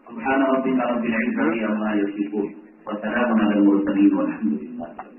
Speaker 1: سبحان ربك رب العزة عما يصفون وسلام على المرسلين والحمد لله۔